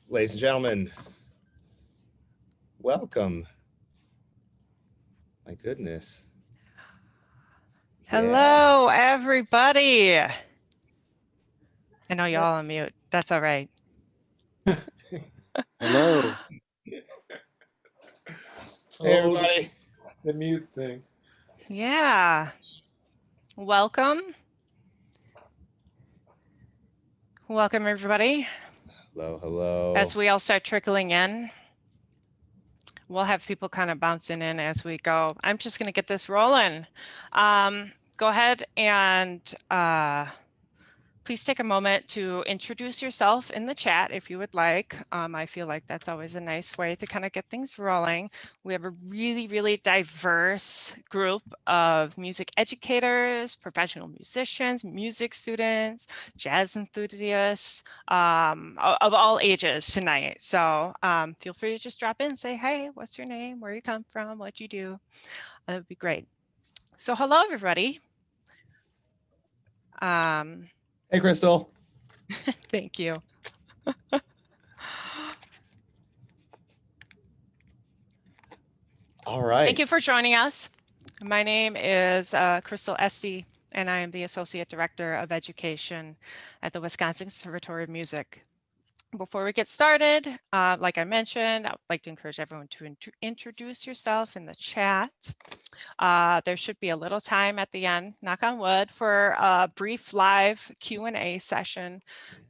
Ladies and gentlemen, welcome. My goodness. Hello, everybody. I know y'all on mute. That's all right. Hello. Hey, everybody. The mute thing. Yeah. Welcome. Welcome, everybody. Hello, hello. As we all start trickling in, we'll have people kind of bouncing in as we go. I'm just going to get this rolling. Go ahead and please take a moment to introduce yourself in the chat if you would like. I feel like that's always a nice way to kind of get things rolling. We have a really diverse group of music educators, professional musicians, music students, jazz enthusiasts of all ages tonight. So feel free to just drop in and say, hey, what's your name? Where you come from? What you do? That would be great. So hello, everybody. Hey, Crystal. Thank you. All right. Thank you for joining us. My name is Crystal Esty, and I am the Associate Director of Education at the Wisconsin Conservatory of Music. Before we get started, like I mentioned, I would like to encourage everyone to introduce yourself in the chat. There should be a little time at the end, knock on wood, for a brief live Q&A session.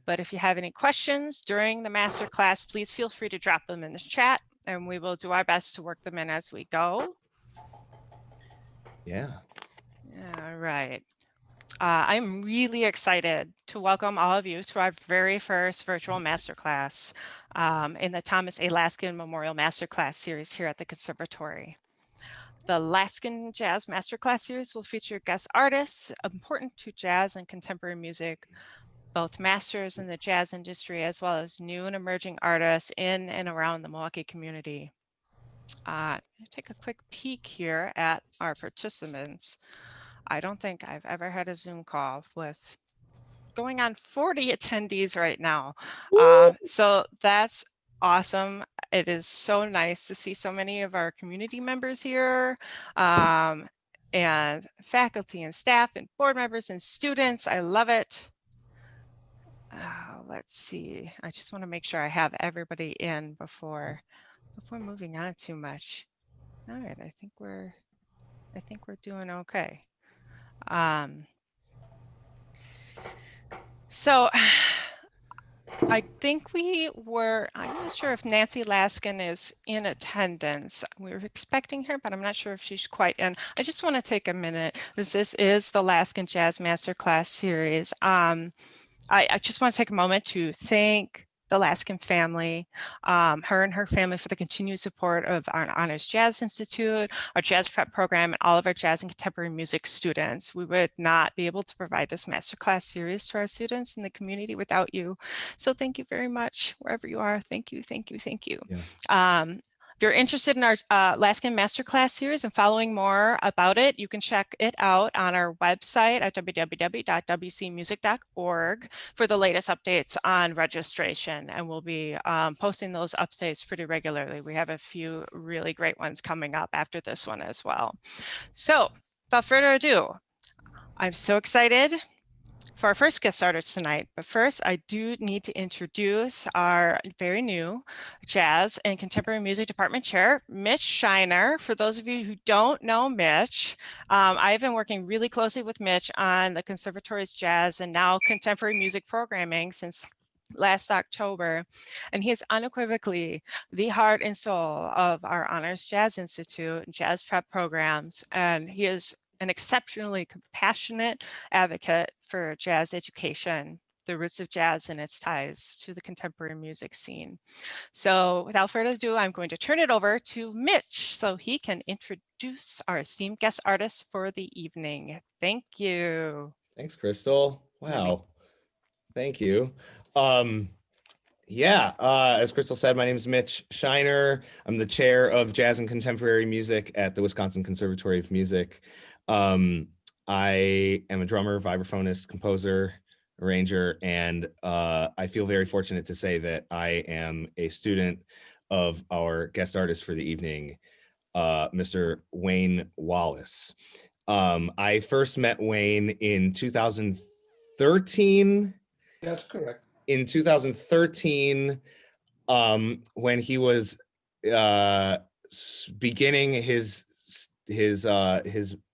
But if you have any questions during the masterclass, please feel free to drop them in the chat, and we will do our best to work them in as we go. Yeah. All right. I'm really excited to welcome all of you to our very first virtual masterclass in the Thomas A. Laskin Memorial Masterclass series here at the Conservatory. The Laskin Jazz Masterclass series will feature guest artists important to jazz and contemporary music, both masters in the jazz industry as well as new and emerging artists in and around the Milwaukee community. Take a quick peek here at our participants. I don't think I've ever had a Zoom call with going on 40 attendees right now. So that's awesome. It is so nice to see so many of our community members here, and faculty and staff and board members and students. I love it. Let's see. I just want to make sure I have everybody in before moving on too much. All right, I think we're doing okay. So I think I'm not sure if Nancy Laskin is in attendance. We were expecting her, but I'm not sure if she's quite in. I just want to take a minute. This is the Laskin Jazz Masterclass series. I just want to take a moment to thank the Laskin family, her and her family, for the continued support of our Honors Jazz Institute, our Jazz Prep program, and all of our jazz and contemporary music students. We would not be able to provide this masterclass series to our students in the community without you. So thank you very much, wherever you are. Thank you, thank you, thank you. Yeah. If you're interested in our Laskin Masterclass series and following more about it, you can check it out on our website at www.wcmusic.org for the latest updates on registration. And we'll be posting those updates pretty regularly. We have a few really great ones coming up after this one as well. So without further ado, I'm so excited for our first guest starters tonight, but first I do need to introduce our very new Jazz and Contemporary Music Department Chair, Mitch Scheiner. For those of you who don't know Mitch, I've been working really closely with Mitch on the Conservatory's jazz and now contemporary music programming since last October, and he is unequivocally the heart and soul of our Honors Jazz Institute and Jazz Prep programs, and he is an exceptionally compassionate advocate for jazz education, the roots of jazz and its ties to the contemporary music scene. So without further ado, I'm going to turn it over to Mitch so he can introduce our esteemed guest artists for the evening. Thank you. Thanks, Crystal. Wow. Thank you. Yeah, as Crystal said, my name is Mitch Scheiner. I'm the chair of Jazz and Contemporary Music at the Wisconsin Conservatory of Music. I am a drummer, vibraphonist, composer, arranger, and I feel very fortunate to say that I am a student of our guest artist for the evening, Mr. Wayne Wallace. I first met Wayne in 2013. That's correct. In 2013, when he was beginning his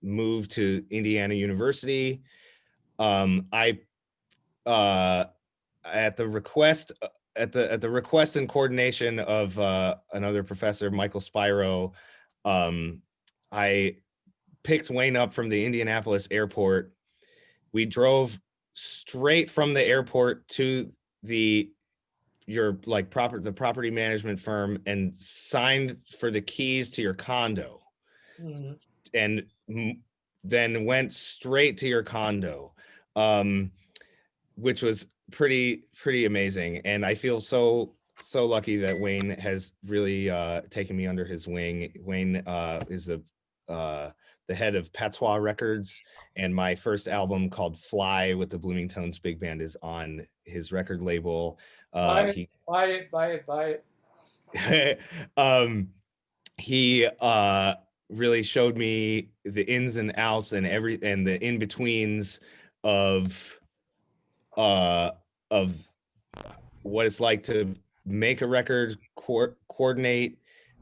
move to Indiana University, I at the request and coordination of another professor, Michael Spiro, I picked Wayne up from the Indianapolis airport. We drove straight from the airport to the property management firm and signed for the keys to your condo, and then went straight to your condo, which was pretty amazing. And I feel so lucky that Wayne has really taken me under his wing. Wayne is the head of Patois Records, and my first album called Fly with the Bloomingtones Big Band is on his record label. Buy it. He really showed me the ins and outs and the in-betweens of what it's like to make a record, coordinate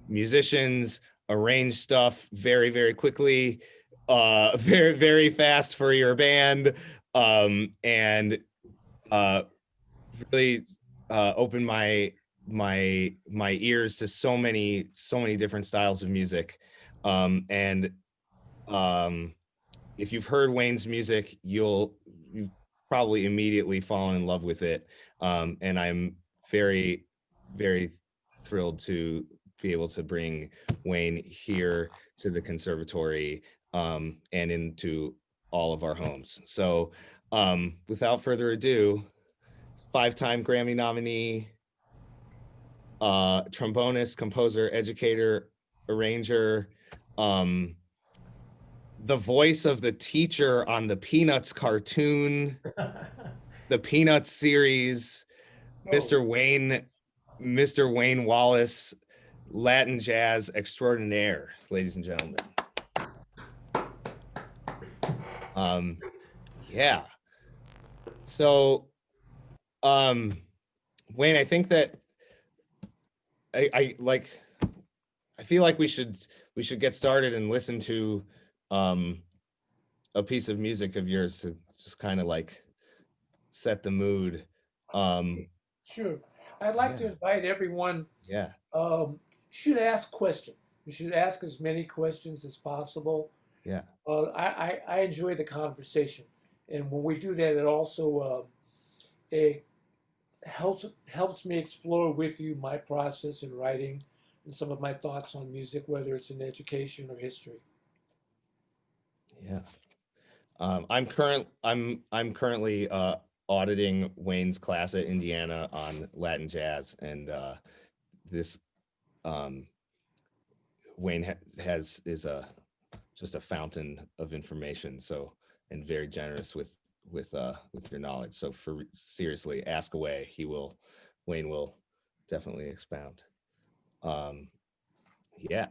musicians, arrange stuff very, very quickly, very, very fast for your band, and really opened my ears to so many different styles of music. And if you've heard Wayne's music, you've probably immediately fallen in love with it. And I'm very, very thrilled to be able to bring Wayne here to the conservatory, and into all of our homes. So without further ado, 5-time Grammy nominee, trombonist, composer, educator, arranger, the voice of the teacher on the Peanuts cartoon, the Peanuts series, Mr. Wayne Wallace, Latin jazz extraordinaire, ladies and gentlemen. Yeah. So, Wayne, I think that I feel like we should get started and listen to a piece of music of yours to just kind of like set the mood. Sure. I'd like to invite everyone. Yeah. Should ask questions. You should ask as many questions as possible. Yeah. I enjoy the conversation, and when we do that, it also it helps me explore with you my process in writing and some of my thoughts on music, whether it's in education or history. Yeah. I'm currently auditing Wayne's class at Indiana on Latin jazz, and this Wayne is just a fountain of information, so, and very generous with your knowledge. So seriously, ask away. Wayne will definitely expound. Yeah.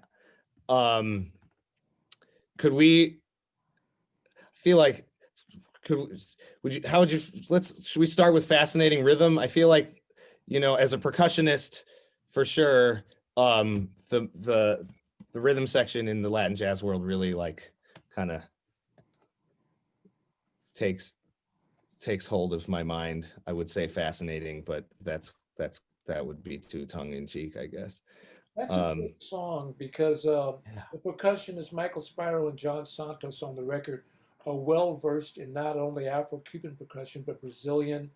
Could we feel like, should we start with fascinating rhythm? I feel like, as a percussionist, for sure, the rhythm section in the Latin jazz world really like kind of takes hold of my mind. I would say fascinating, but that would be too tongue-in-cheek, I guess. That's a good song because the percussionists Michael Spiro and John Santos on the record are well versed in not only Afro-Cuban percussion but Brazilian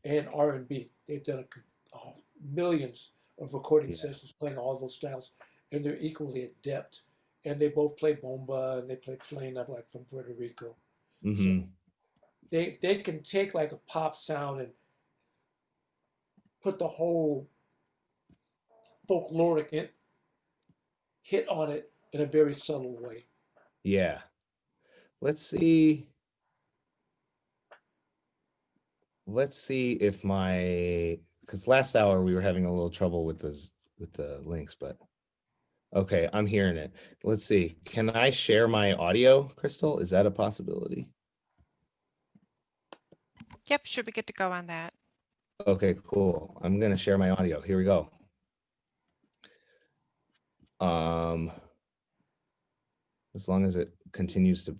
and R&B. They've done millions of recording sessions playing all those styles, and they're equally adept. And they both play bomba and they play plena, like from Puerto Rico. Mm-hmm. So they can take like a pop sound and put the whole folkloric hit on it in a very subtle way. Yeah. Let's see. let's see if because last hour we were having a little trouble with the links, but okay, I'm hearing it. Let's see. Can I share my audio, Crystal? Is that a possibility? Yep, should be good to go on that. Okay, cool. I'm gonna share my audio. Here we go. As long as it continues to.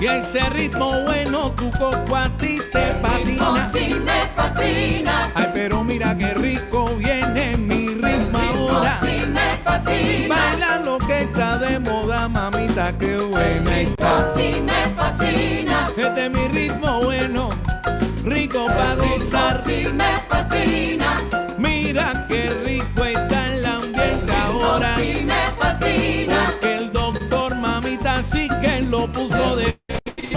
Y ese ritmo bueno, tu coco a ti te patina. Sí me fascina. Ay, pero mira qué rico viene mi ritmo ahora. Sí me fascina. Baila lo que está de moda, mamita, qué buena está. Sí me fascina. Este es mi ritmo bueno, rico pa' gozar. Sí me fascina. Mira qué rico está el ambiente ahora. Sí me fascina. Porque el doctor, mamita, sí que lo puso de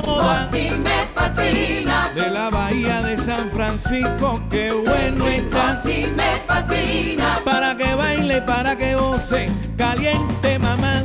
moda. Sí me fascina. De la bahía de San Francisco, qué bueno está. Sí me fascina. Para que baile, para que goce, caliente mamá.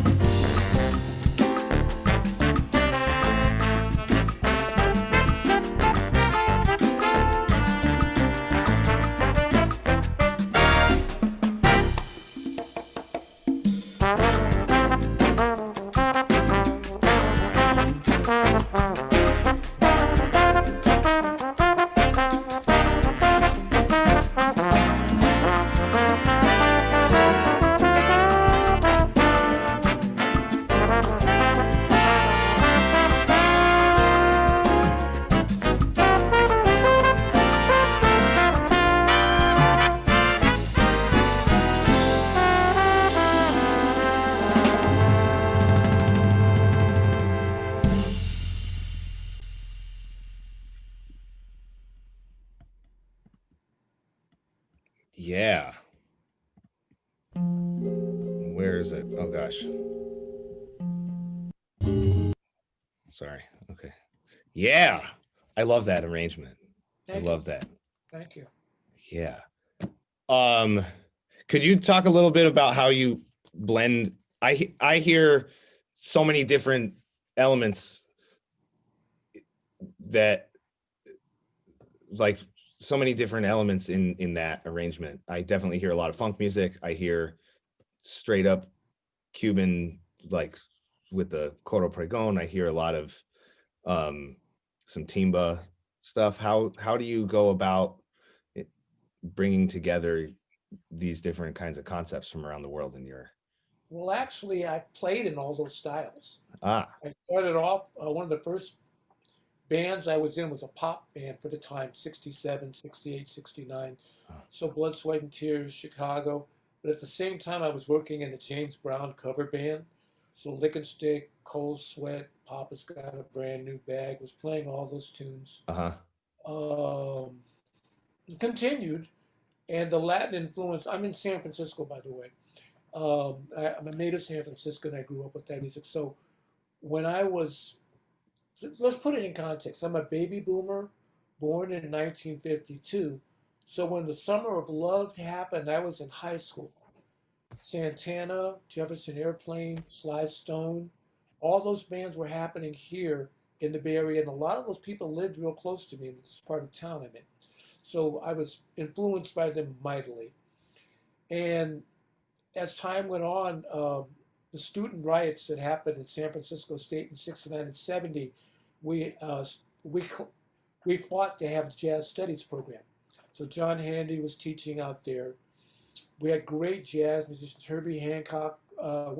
Yeah. Where is it? Oh gosh. Sorry. Okay. Yeah. I love that arrangement. Thank I you. love that. Thank you. Yeah. Could you talk a little bit about how you blend? I hear so many different elements that, like, so many different elements in that arrangement. I definitely hear a lot of funk music. I hear straight up Cuban, like with the coro pregón. I hear a lot of some timba stuff. How do you go about bringing together these different kinds of concepts from around the world in your? Well, actually, I played in all those styles. Ah, I started off, one of the first bands I was in was a pop band for the time, 67, 68, 69. So Blood, Sweat, and Tears, Chicago. But at the same time, I was working in a James Brown cover band. So Lick and Stick, Cold Sweat, Papa's Got a Brand New Bag, was playing all those tunes. uh-huh. Continued, and the Latin influence, I'm in San Francisco, by the way. I'm a native San Francisco, and I grew up with that music. So when I was, let's put it in context. I'm a baby boomer, born in 1952. So when the Summer of Love happened, I was in high school. Santana, Jefferson Airplane, Sly Stone, all those bands were happening here in the Bay Area, and a lot of those people lived real close to me in this part of town I'm in. So I was influenced by them mightily. And as time went on, the student riots that happened in San Francisco State in 69 and 70, we fought to have a jazz studies program. So John Handy was teaching out there. We had great jazz musicians. Herbie Hancock,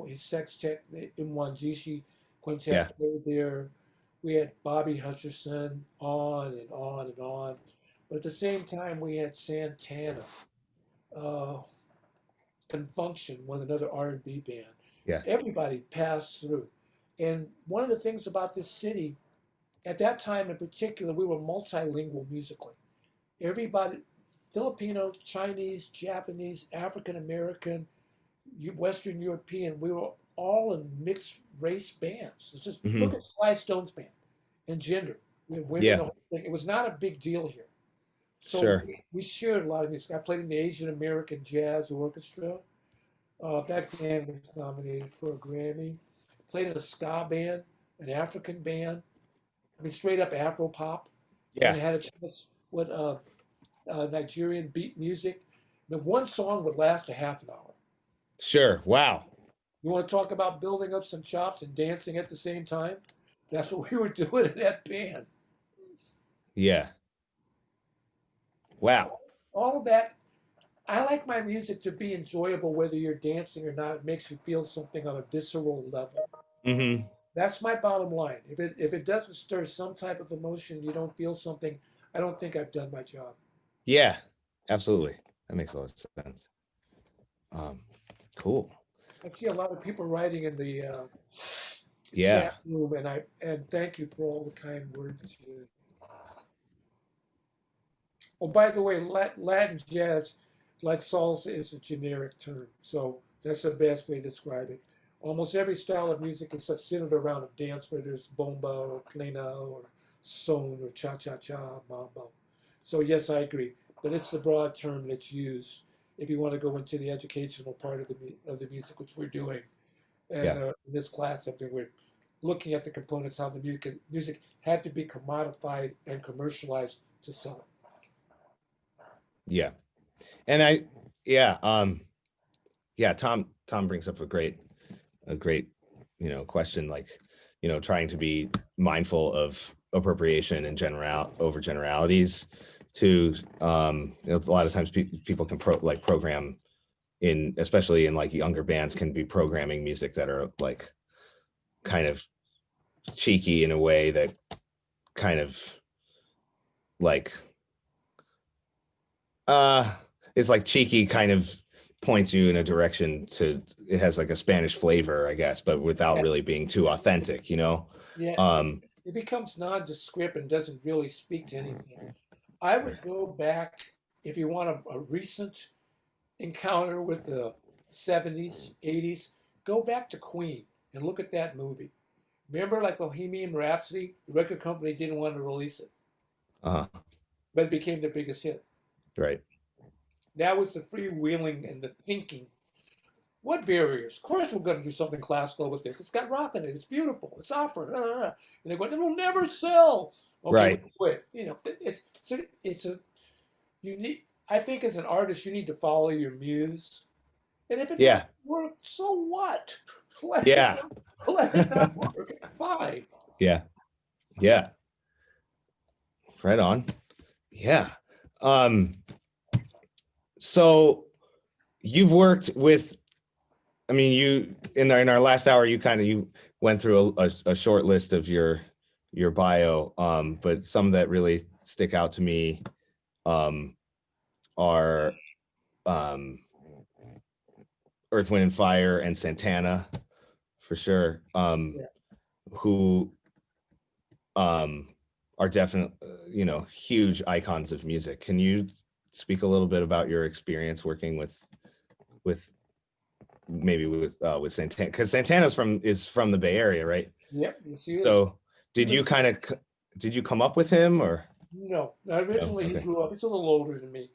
his sextet, Mwanjishi Quintet played there. We had Bobby Hutcherson, on and on and on. But at the same time, we had Santana, Confunction, another R&B band. Yeah. Everybody passed through. And one of the things about this city, at that time in particular, we were multilingual musically. Everybody, Filipino, Chinese, Japanese, African American, Western European, we were all in mixed race bands. It's just look at Sly Stone's band and gender. We had women, the whole thing. It was not a big deal here. So we shared a lot of music. I played in the Asian American Jazz Orchestra. That band was nominated for a Grammy. Played in a ska band, an African band. I mean, straight up Afro pop. Yeah. And I had a chance with Nigerian beat music. And one song would last a half an hour. Sure. Wow. You want to talk about building up some chops and dancing at the same time? That's what we were doing in that band. Yeah. Wow. All of that. I like my music to be enjoyable, whether you're dancing or not. It makes you feel something on a visceral level. Mm-hmm. That's my bottom line. If it doesn't stir some type of emotion, you don't feel something, I don't think I've done my job. Yeah, absolutely. That makes a lot of sense. Cool. I see a lot of people writing in the Yeah. chat room, and thank you for all the kind words here. Oh, by the way, Latin jazz, like salsa, is a generic term, so that's the best way to describe it. Almost every style of music is centered around a dance, whether it's bomba or plena or son or cha-cha-cha, mambo. So yes, I agree, but it's the broad term that's used if you want to go into the educational part of the music, which we're doing. And in this class, I think we're looking at the components, how the music had to be commodified and commercialized to sell it. Yeah. And Tom brings up a great, question, like, trying to be mindful of appropriation and over generalities to, a lot of times people can program especially in like younger bands, can be programming music that are like kind of cheeky in a way that kind of like, it's like cheeky kind of points you in a direction it has like a Spanish flavor, I guess, but without really being too authentic, Yeah. It becomes nondescript and doesn't really speak to anything. I would go back, if you want a recent encounter with the 70s, 80s, go back to Queen and look at that movie. Remember, like Bohemian Rhapsody, the record company didn't want to release it, Uh-huh. but it became their biggest hit. Right. That was the freewheeling and the thinking. What barriers? Of course, we're going to do something classical with this. It's got rock in it. It's beautiful. It's opera. And they go, it'll never sell. Okay, Right. we quit. You know, it's a you need. I think as an artist, you need to follow your muse. And if it Yeah. doesn't work, so what? Yeah. Let it not work. Fine. Yeah. Yeah. Right on. Yeah. So you've worked with, I mean, you in our last hour, you went through a short list of your bio, but some that really stick out to me are Earth, Wind and Fire and Santana, for sure, who are definitely, huge icons of music. Can you speak a little bit about your experience working with Santana? Because Santana's is from the Bay Area, right? Yep. You see, So did you come up with him, or? no. Originally, okay. he grew up. He's a little older than me.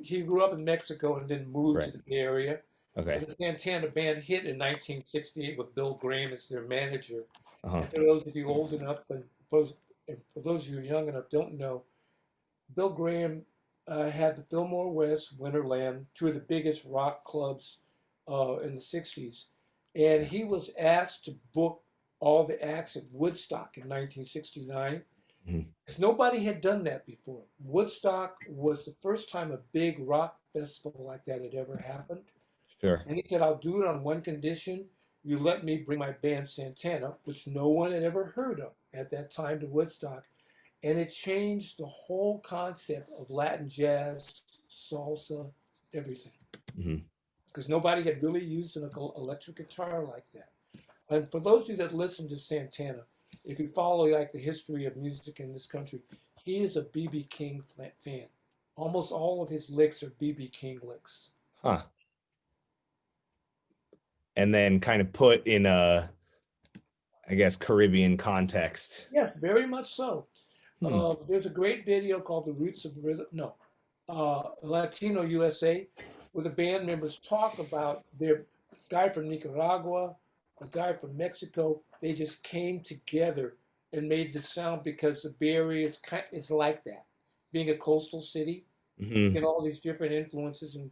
He grew up in Mexico and then moved to the Bay Area. Okay. And the Santana band hit in 1968 with Bill Graham as their manager. Uh-huh. And for those of you old enough, and for those of you young enough don't know, Bill Graham had the Fillmore West, Winterland, two of the biggest rock clubs in the 60s. And he was asked to book all the acts at Woodstock in 1969. Because nobody had done that before. Woodstock was the first time a big rock festival like that had ever happened. Sure. And he said, I'll do it on one condition. You let me bring my band Santana, which no one had ever heard of at that time, to Woodstock. And it changed the whole concept of Latin jazz, salsa, everything. Because nobody had really used an electric guitar like that. And for those of you that listen to Santana, if you follow like the history of music in this country, he is a B.B. King fan. Almost all of his licks are B.B. King licks. Huh. And then kind of put in a, I guess, Caribbean context. Yes, very much so. There's a great video called The Roots of Rhythm, Latino USA, where the band members talk about their guy from Nicaragua, a guy from Mexico. They just came together and made the sound because the Bay Area is like that. Being a coastal city, you get all these different influences, and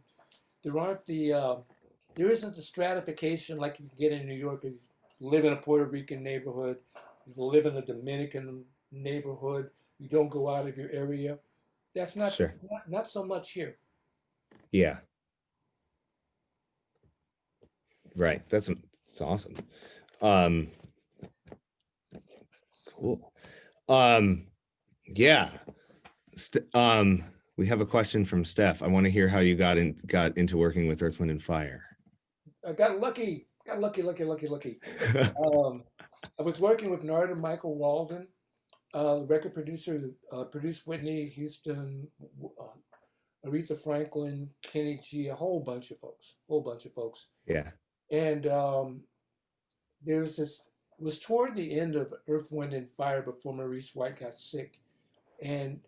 there isn't the stratification like you can get in New York. If you live in a Puerto Rican neighborhood, if you live in a Dominican neighborhood, you don't go out of your area. That's not not so much here. Yeah. Right. That's awesome. Cool. Yeah. We have a question from Steph. I want to hear how you got into working with Earth, Wind and Fire. I got lucky. I was working with Narada Michael Walden, the record producer who produced Whitney Houston, Aretha Franklin, Kenny G, a whole bunch of folks. Yeah. And it was toward the end of Earth, Wind and Fire before Maurice White got sick. And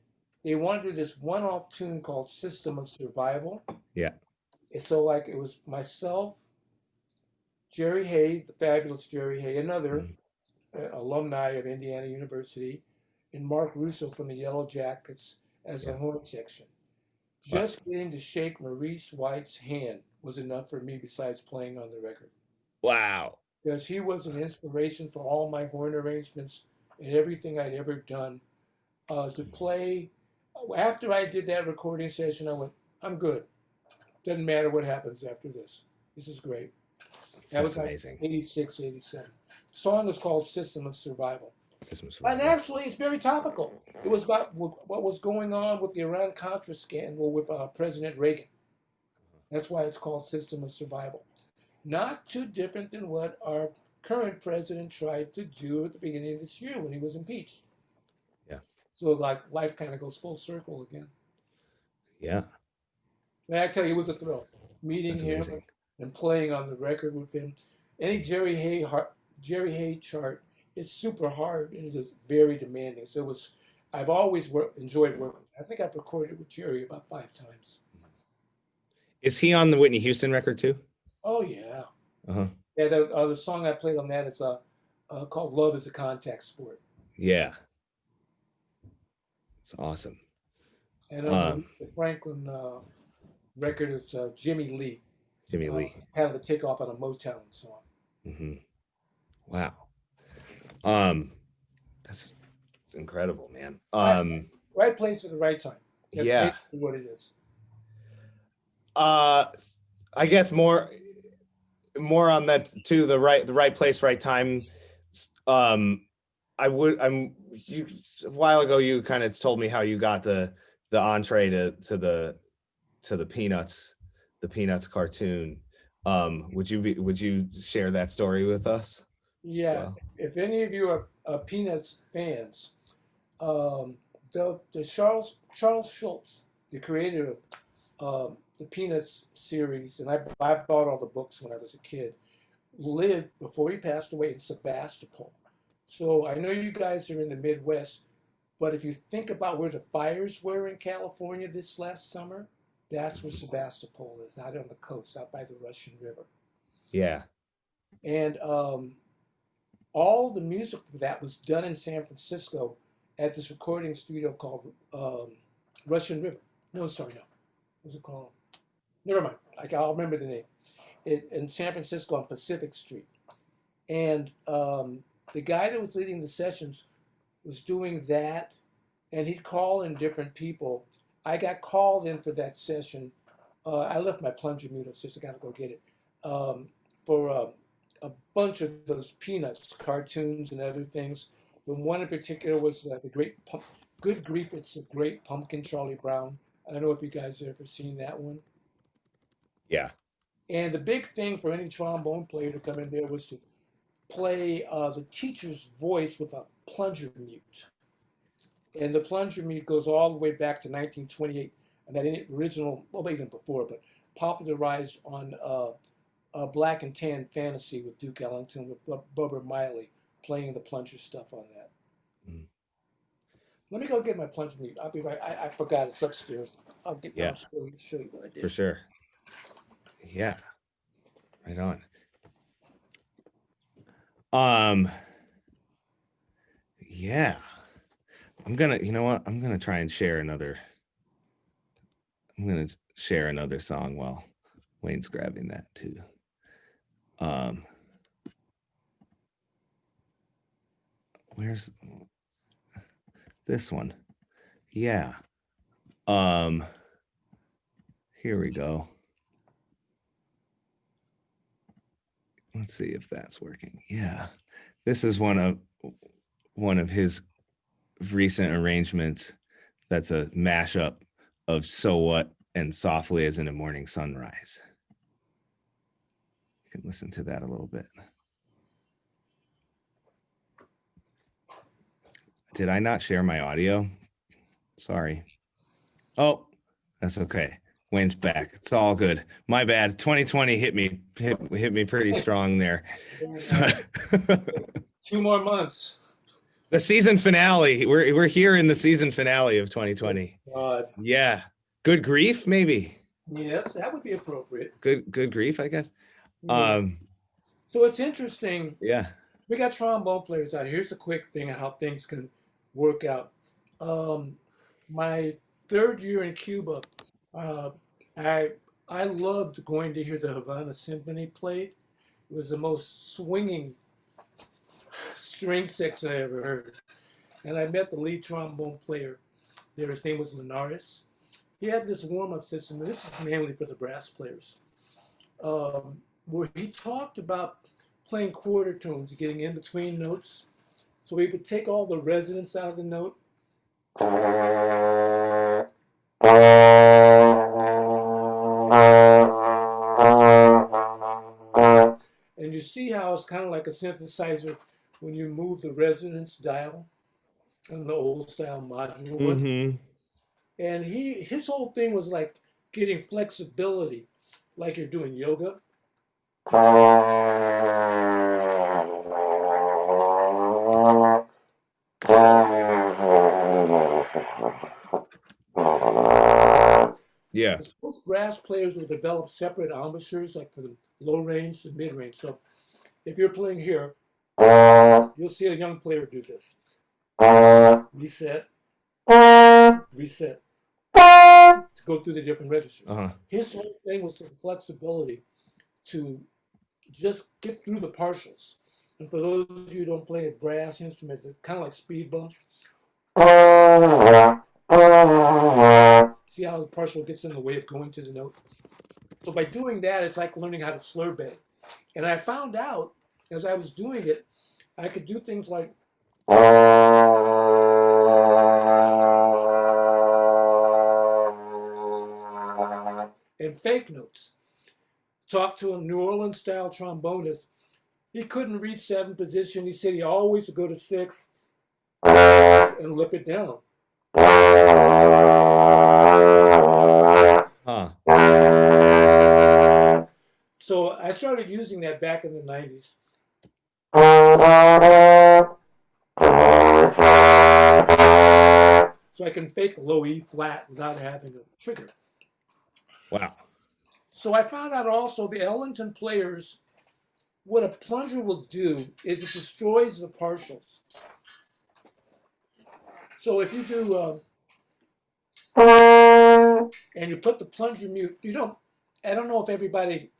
they wanted to do this one-off tune called System of Survival. Yeah. And so it was myself, Jerry Hay, the fabulous Jerry Hay, another alumni of Indiana University, and Mark Russo from the Yellow Jackets as the horn section. Just getting to shake Maurice White's hand was enough for me besides playing on the record. Wow. Because he was an inspiration for all my horn arrangements and everything I'd ever done. To play, after I did that recording session, I went, I'm good. Doesn't matter what happens after this. This is great. That was amazing. 86, 87. The song is called System of Survival. And actually, it's very topical. It was about what was going on with the Iran-Contra scandal with President Reagan. That's why it's called System of Survival. Not too different than what our current president tried to do at the beginning of this year when he was impeached. Yeah. So life kind of goes full circle again. Yeah. And I tell you, it was a thrill meeting That's him amazing. and playing on the record with him. Any Jerry Hay chart is super hard and it is very demanding. So it was. I've always enjoyed working. I think I've recorded with Jerry about 5 times. Is he on the Whitney Houston record too? Oh yeah, Uh-huh. yeah. The song I played on that is called "Love Is a Contact Sport." Yeah. It's awesome. And on the Franklin record, it's Jimmy Lee. Jimmy Lee. Kind of a takeoff on a Motown song. Mm-hmm. Wow. That's incredible, man. Right place at the right time. That's Yeah. basically what it is. I guess more on that too. The right place, right time. A while ago you kind of told me how you got the entree to the Peanuts cartoon. Would you share that story with us? Yeah. well? If any of you are Peanuts fans, the Charles Schultz, the creator of the Peanuts series, and I bought all the books when I was a kid, lived before he passed away in Sebastopol. So I know you guys are in the Midwest, but if you think about where the fires were in California this last summer, that's where Sebastopol is, out on the coast, out by the Russian River. Yeah. And all the music for that was done in San Francisco at this recording studio called Russian River. No, sorry, no. What's it called? Never mind. I'll remember the name. In San Francisco on Pacific Street. And the guy that was leading the sessions was doing that, and he'd call in different people. I got called in for that session. I left my plunger mute upstairs. I got to go get it. For a bunch of those Peanuts cartoons and other things. But one in particular was the Great Good Grief, It's a Great Pumpkin, Charlie Brown. I don't know if you guys have ever seen that one. Yeah. And the big thing for any trombone player to come in there was to play the teacher's voice with a plunger mute. And the plunger mute goes all the way back to 1928, and that original, well, even before, but popularized on Black and Tan Fantasy with Duke Ellington, with Bubba Miley playing the plunger stuff on that. Mm. Let me go get my plunger mute. I'll be right. I forgot it's upstairs. I'll get. Yeah. I'll show you what I did. For sure. Yeah. Right on. Yeah. I'm gonna try and share another. I'm gonna share another song while Wayne's grabbing that too. Where's this one? Yeah. Here we go. Let's see if that's working. Yeah. This is one of his recent arrangements. That's a mashup of So What and Softly as in a Morning Sunrise. You can listen to that a little bit. Did I not share my audio? Sorry. Oh, that's okay. Wayne's back. It's all good. My bad. 2020 hit me pretty strong there. So, 2 more months. the season finale. We're here in the season finale of 2020. God. Yeah. Good grief, maybe. Yes, that would be appropriate. Good grief, I guess. Yeah. So it's interesting. Yeah. We got trombone players out here. Here's a quick thing of how things can work out. My 3rd year in Cuba, I loved going to hear the Havana Symphony played. It was the most swinging string section I ever heard. And I met the lead trombone player there. His name was Linares. He had this warm-up system, and this is mainly for the brass players, where he talked about playing quarter tones, getting in between notes. So he would take all the resonance out of the note. And you see how it's kind of like a synthesizer when you move the resonance dial on the old style modular one. Mm-hmm. And his whole thing was like getting flexibility, like you're doing yoga. Yeah. Most brass players will develop separate embouchures, like for the low range and mid range. So if you're playing here, you'll see a young player do this. Reset, reset, to go through the different registers. His whole thing was the flexibility to just get through the partials. And for those of you who don't play a brass instrument, it's kind of like speed bumps. See how the partial gets in the way of going to the note? So by doing that, it's like learning how to slur bang. And I found out, as I was doing it, I could do things like and fake notes. Talked to a New Orleans style trombonist. He couldn't reach 7th position. He said he always would go to 6th and lip it down. So I started using that back in the 90s. So I can fake low E flat without having a trigger. Wow. So I found out also the Ellington players, what a plunger will do is it destroys the partials. So if you do, and you put the plunger mute, I don't know if everybody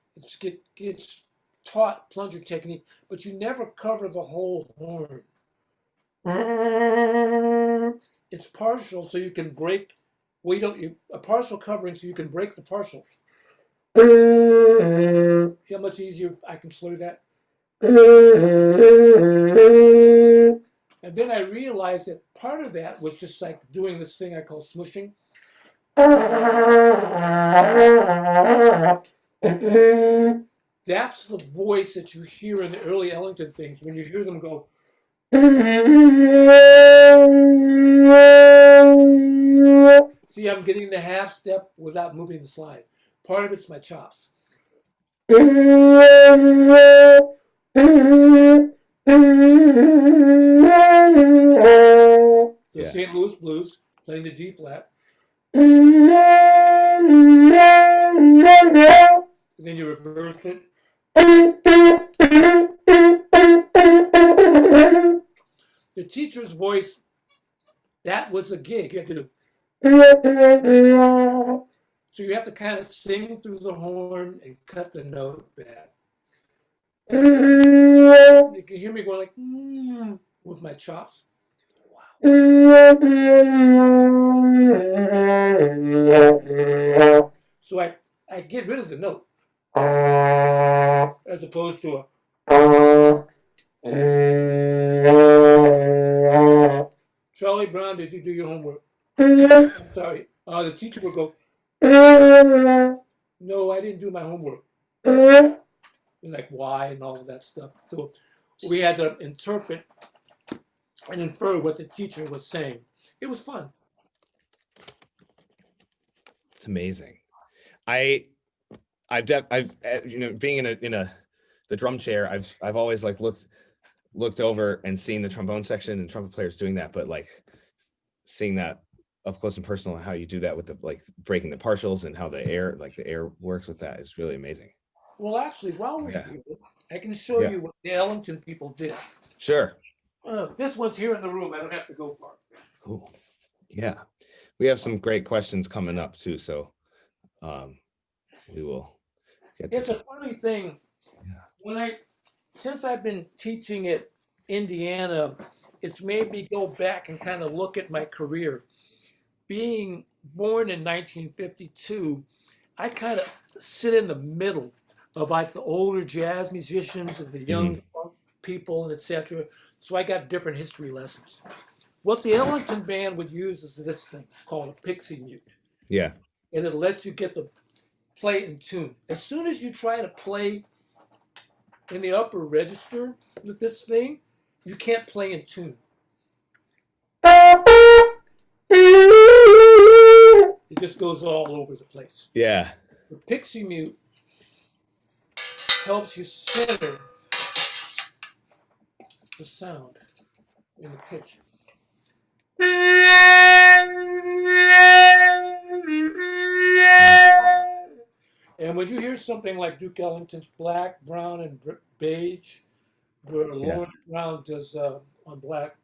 gets taught plunger technique, but you never cover the whole horn. It's partial, so you can break, a partial covering so you can break the partials. See how much easier I can slur that? And then I realized that part of that was just like doing this thing I call smooshing. That's the voice that you hear in the early Ellington things when you hear them go. See, I'm getting the half step without moving the slide. Part of it's my chops. So St. Louis Blues, playing the G flat. And then you reverse it. The teacher's voice, that was a gig. You have to do. So you have to kind of sing through the horn and cut the note back. You can hear me going like, with my chops. So I get rid of the note as opposed to a. Charlie Brown, did you do your homework? Sorry. The teacher would go, no, I didn't do my homework. And like, why and all of that stuff. So we had to interpret and infer what the teacher was saying. It was fun. It's amazing. I've being in the drum chair, I've always like looked over and seen the trombone section and trumpet players doing that, but like seeing that up close and personal, how you do that with the like breaking the partials and how the air works with that is really amazing. Well, actually, while we're here, I can show you what the Ellington people did. Sure. This one's here in the room. I don't have to go far. Cool. Yeah, we have some great questions coming up too, so we will get to It's a funny thing. Since I've been teaching at Indiana, it's made me go back and kind of look at my career. Being born in 1952, I kind of sit in the middle of like the older jazz musicians and the young people and etc. So I got different history lessons. What the Ellington band would use is this thing. It's called a Pixie Mute. Yeah. And it lets you get the play in tune. As soon as you try to play in the upper register with this thing, you can't play in tune. It just goes all over the place. Yeah. The Pixie Mute helps you center the sound in the pitch. And when you hear something like Duke Ellington's Black, Brown, and Beige, where Lord Brown does on Black,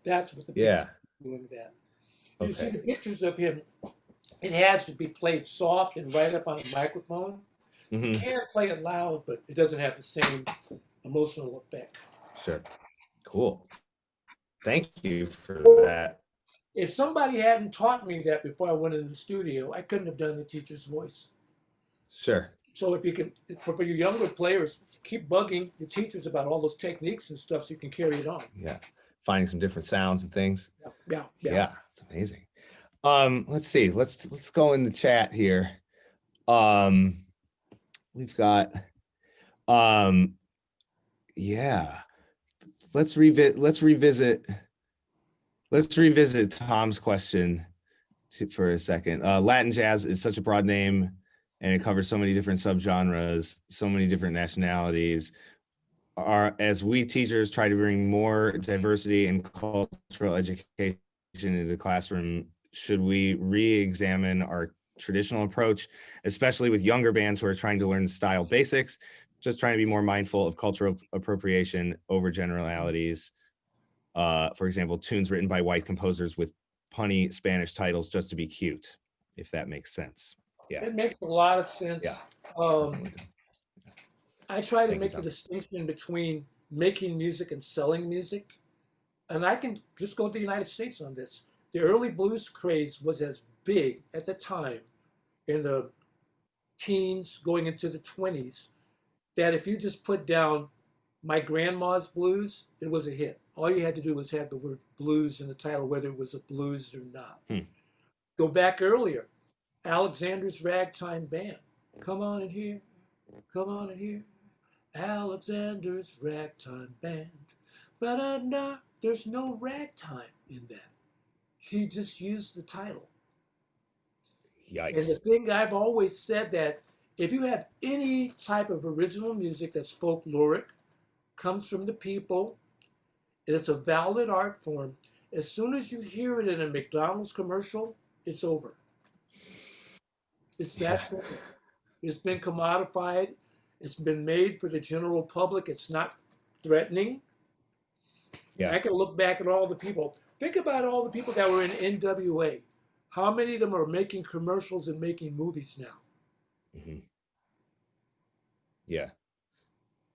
that's what the Yeah. doing that. You see Okay. the pictures of him, it has to be played soft and right up on a microphone. You Hmm. can play it loud, but it doesn't have the same emotional effect. Sure. Cool. Thank you for that. If somebody hadn't taught me that before I went into the studio, I couldn't have done the teacher's voice. Sure. So if you can, for your younger players, keep bugging your teachers about all those techniques and stuff so you can carry it on. Yeah. Finding some different sounds and things. Yeah. Yeah. It's amazing. Let's see. Let's go in the chat here. We've got yeah. Let's revisit Tom's question for a second. Latin jazz is such a broad name and it covers so many different subgenres, so many different nationalities. As we teachers try to bring more diversity and cultural education into the classroom, should we re-examine our traditional approach, especially with younger bands who are trying to learn style basics, just trying to be more mindful of cultural appropriation over generalities? For example, tunes written by white composers with punny Spanish titles just to be cute, if that makes sense. Yeah. It makes a lot of sense. Yeah. I try to Thank you, make the Tom. distinction between making music and selling music. And I can just go to the United States on this. The early blues craze was as big at the time in the teens going into the 20s that if you just put down My Grandma's Blues, it was a hit. All you had to do was have the word blues in the title, whether it was a blues or not. Go back earlier, Alexander's Ragtime Band. Come on in here, come on in here. Alexander's Ragtime Band. But there's no ragtime in that. He just used the title. Yikes. And the thing I've always said that if you have any type of original music that's folkloric, comes from the people, and it's a valid art form, as soon as you hear it in a McDonald's commercial, it's over. It's that simple. It's been commodified. It's been made for the general public. It's not threatening. Yeah. I can look back at all the people. Think about all the people that were in NWA. How many of them are making commercials and making movies now? Mm-hmm. Yeah.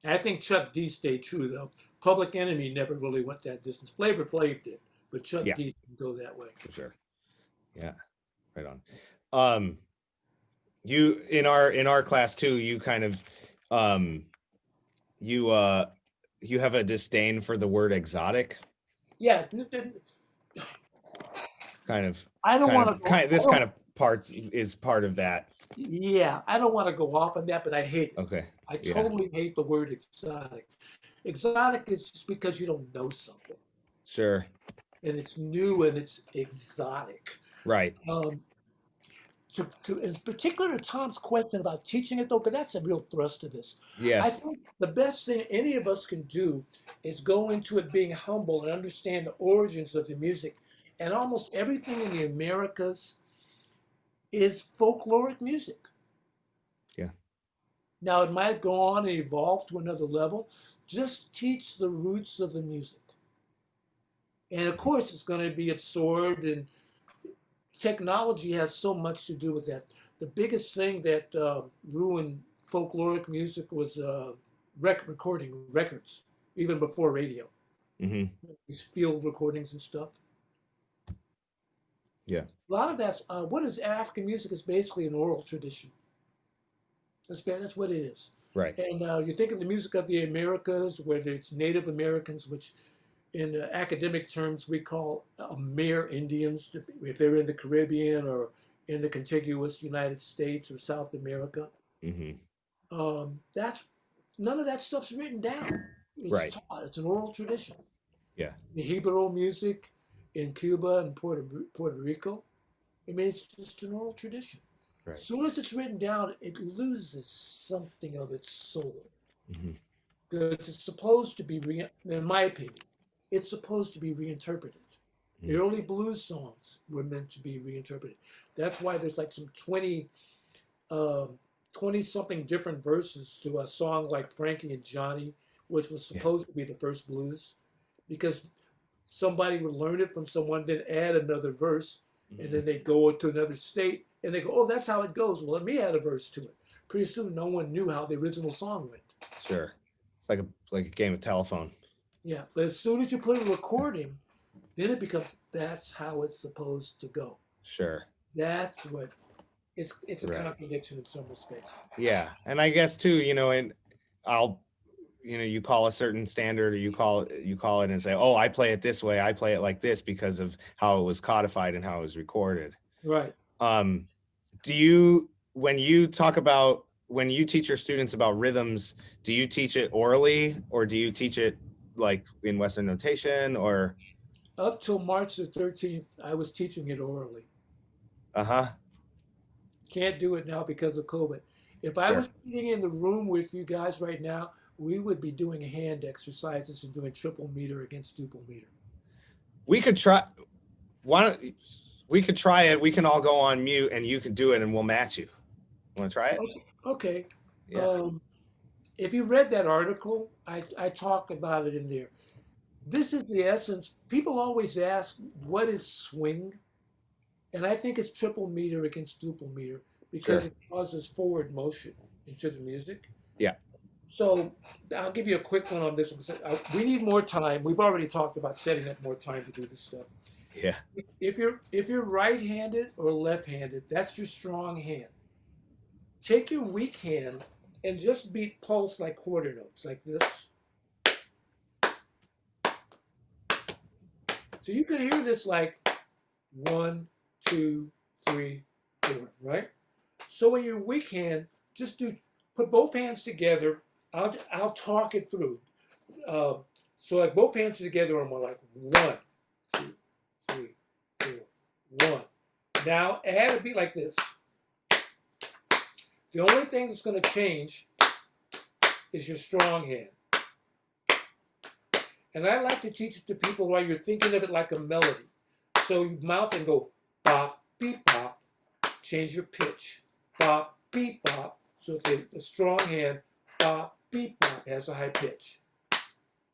And I think Chuck D stayed true, though. Public Enemy never really went that distance. Flavor Flav did, but Chuck D didn't go that way. For sure. Yeah. Right on. You in our class too, you kind of you have a disdain for the word exotic. Yeah. Kind of. I don't want to. This kind of part is part of that. Yeah, I don't want to go off on that, but I hate it. Okay. I totally hate the word exotic. Exotic is just because you don't know something. Sure. And it's new and it's exotic. Right. In particular to Tom's question about teaching it, though, because that's a real thrust of this. Yes. I think the best thing any of us can do is go into it being humble and understand the origins of the music. And almost everything in the Americas is folkloric music. Yeah. Now, it might go on and evolve to another level. Just teach the roots of the music. And of course, it's going to be absorbed, and technology has so much to do with that. The biggest thing that ruined folkloric music was recording records, even before radio. Mm-hmm. These field recordings and stuff. Yeah. A lot of that's what is African music is basically an oral tradition. That's what it is. Right. And you think of the music of the Americas, whether it's Native Americans, which in academic terms we call Amer Indians, if they're in the Caribbean or in the contiguous United States or South America. Mm-hmm. none of that stuff's written down. It's Right. taught. It's an oral tradition. Yeah. The Hebrew music in Cuba and Puerto Rico, I mean, it's just an oral tradition. Right. As soon as it's written down, it loses something of its soul. Mhm. Because it's supposed to be, in my opinion, it's supposed to be reinterpreted. The early blues songs were meant to be reinterpreted. That's why there's like some 20 something different verses to a song like Frankie and Johnny, which was supposed to be the first blues, because somebody would learn it from someone, then add another verse, and then they go to another state and they go, oh, that's how it goes. Well, let me add a verse to it. Pretty soon, no one knew how the original song went. Sure. It's like a game of telephone. Yeah, but as soon as you put a recording, then it becomes, that's how it's supposed to go. Sure. That's what, it's a Right. contradiction in some respects. Yeah. And I guess too, and you call a certain standard, or you call it and say, oh, I play it this way. I play it like this because of how it was codified and how it was recorded. Right. When you teach your students about rhythms, do you teach it orally, or do you teach it like in Western notation, or? Up till March the 13th, I was teaching it orally. Uh-huh. Can't do it now because of COVID. If I Sure. was sitting in the room with you guys right now, we would be doing hand exercises and doing triple meter against duple meter. We could try. We could try it. We can all go on mute and you can do it and we'll match you. Want to try it? Okay. Yeah. If you read that article, I talk about it in there. This is the essence. People always ask, what is swing? And I think it's triple meter against duple meter because Sure. it causes forward motion into the music. Yeah. So I'll give you a quick one on this one. We need more time. We've already talked about setting up more time to do this stuff. Yeah. If you're right-handed or left-handed, that's your strong hand. Take your weak hand and just beat pulse like quarter notes, like this. So you can hear this like 1, 2, 3, 4, right? So in your weak hand, just put both hands together. I'll talk it through. So like both hands together, I'm like 1, 2, 3, 4, 1. Now add a beat like this. The only thing that's going to change is your strong hand. And I like to teach it to people while you're thinking of it like a melody. So you mouth and go bop, beep, bop. Change your pitch. Bop, beep, bop. So the strong hand, bop, beep, bop, has a high pitch.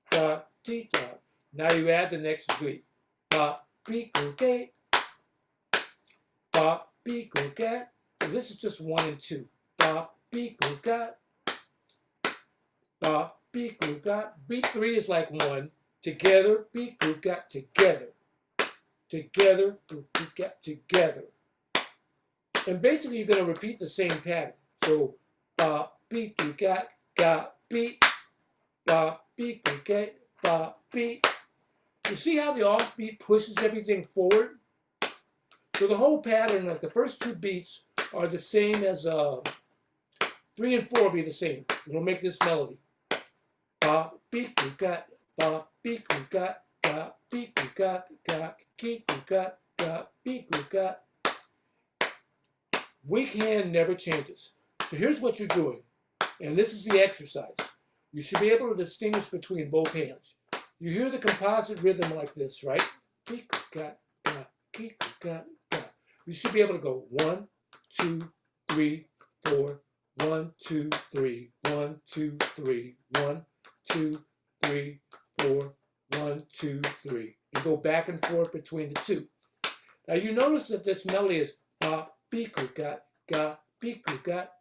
Bop, beep, bop. Now you add the next beat. Bop, beep, go, get. Bop, beep, go, get. So this is just 1 and 2. Bop, beep, go, got. Bop, beep, go, got. Beat 3 is like 1. Together, beep, go, got, together. Together, beep, go, got, together. And basically you're going to repeat the same pattern. So, bop, beep, go, got, beat. Bop, beep, go, get, bop, beat. You see how the offbeat pushes everything forward? So the whole pattern, like the first 2 beats, are the same as 3 and 4 will be the same. It'll make this melody. Ba beep got ba beep got ga beep got keep got ga beep got. Weak hand never changes. So here's what you're doing, and this is the exercise. You should be able to distinguish between both hands. You hear the composite rhythm like this, right? Beep got ga keep got ga. You should be able to go 1, 2, 3, 4. 1, 2, 3. 1, 2, 3. 1, 2, 3, 4. 1, 2, 3. And go back and forth between the 2. Now you notice that this melody is ba beep got ga beep got.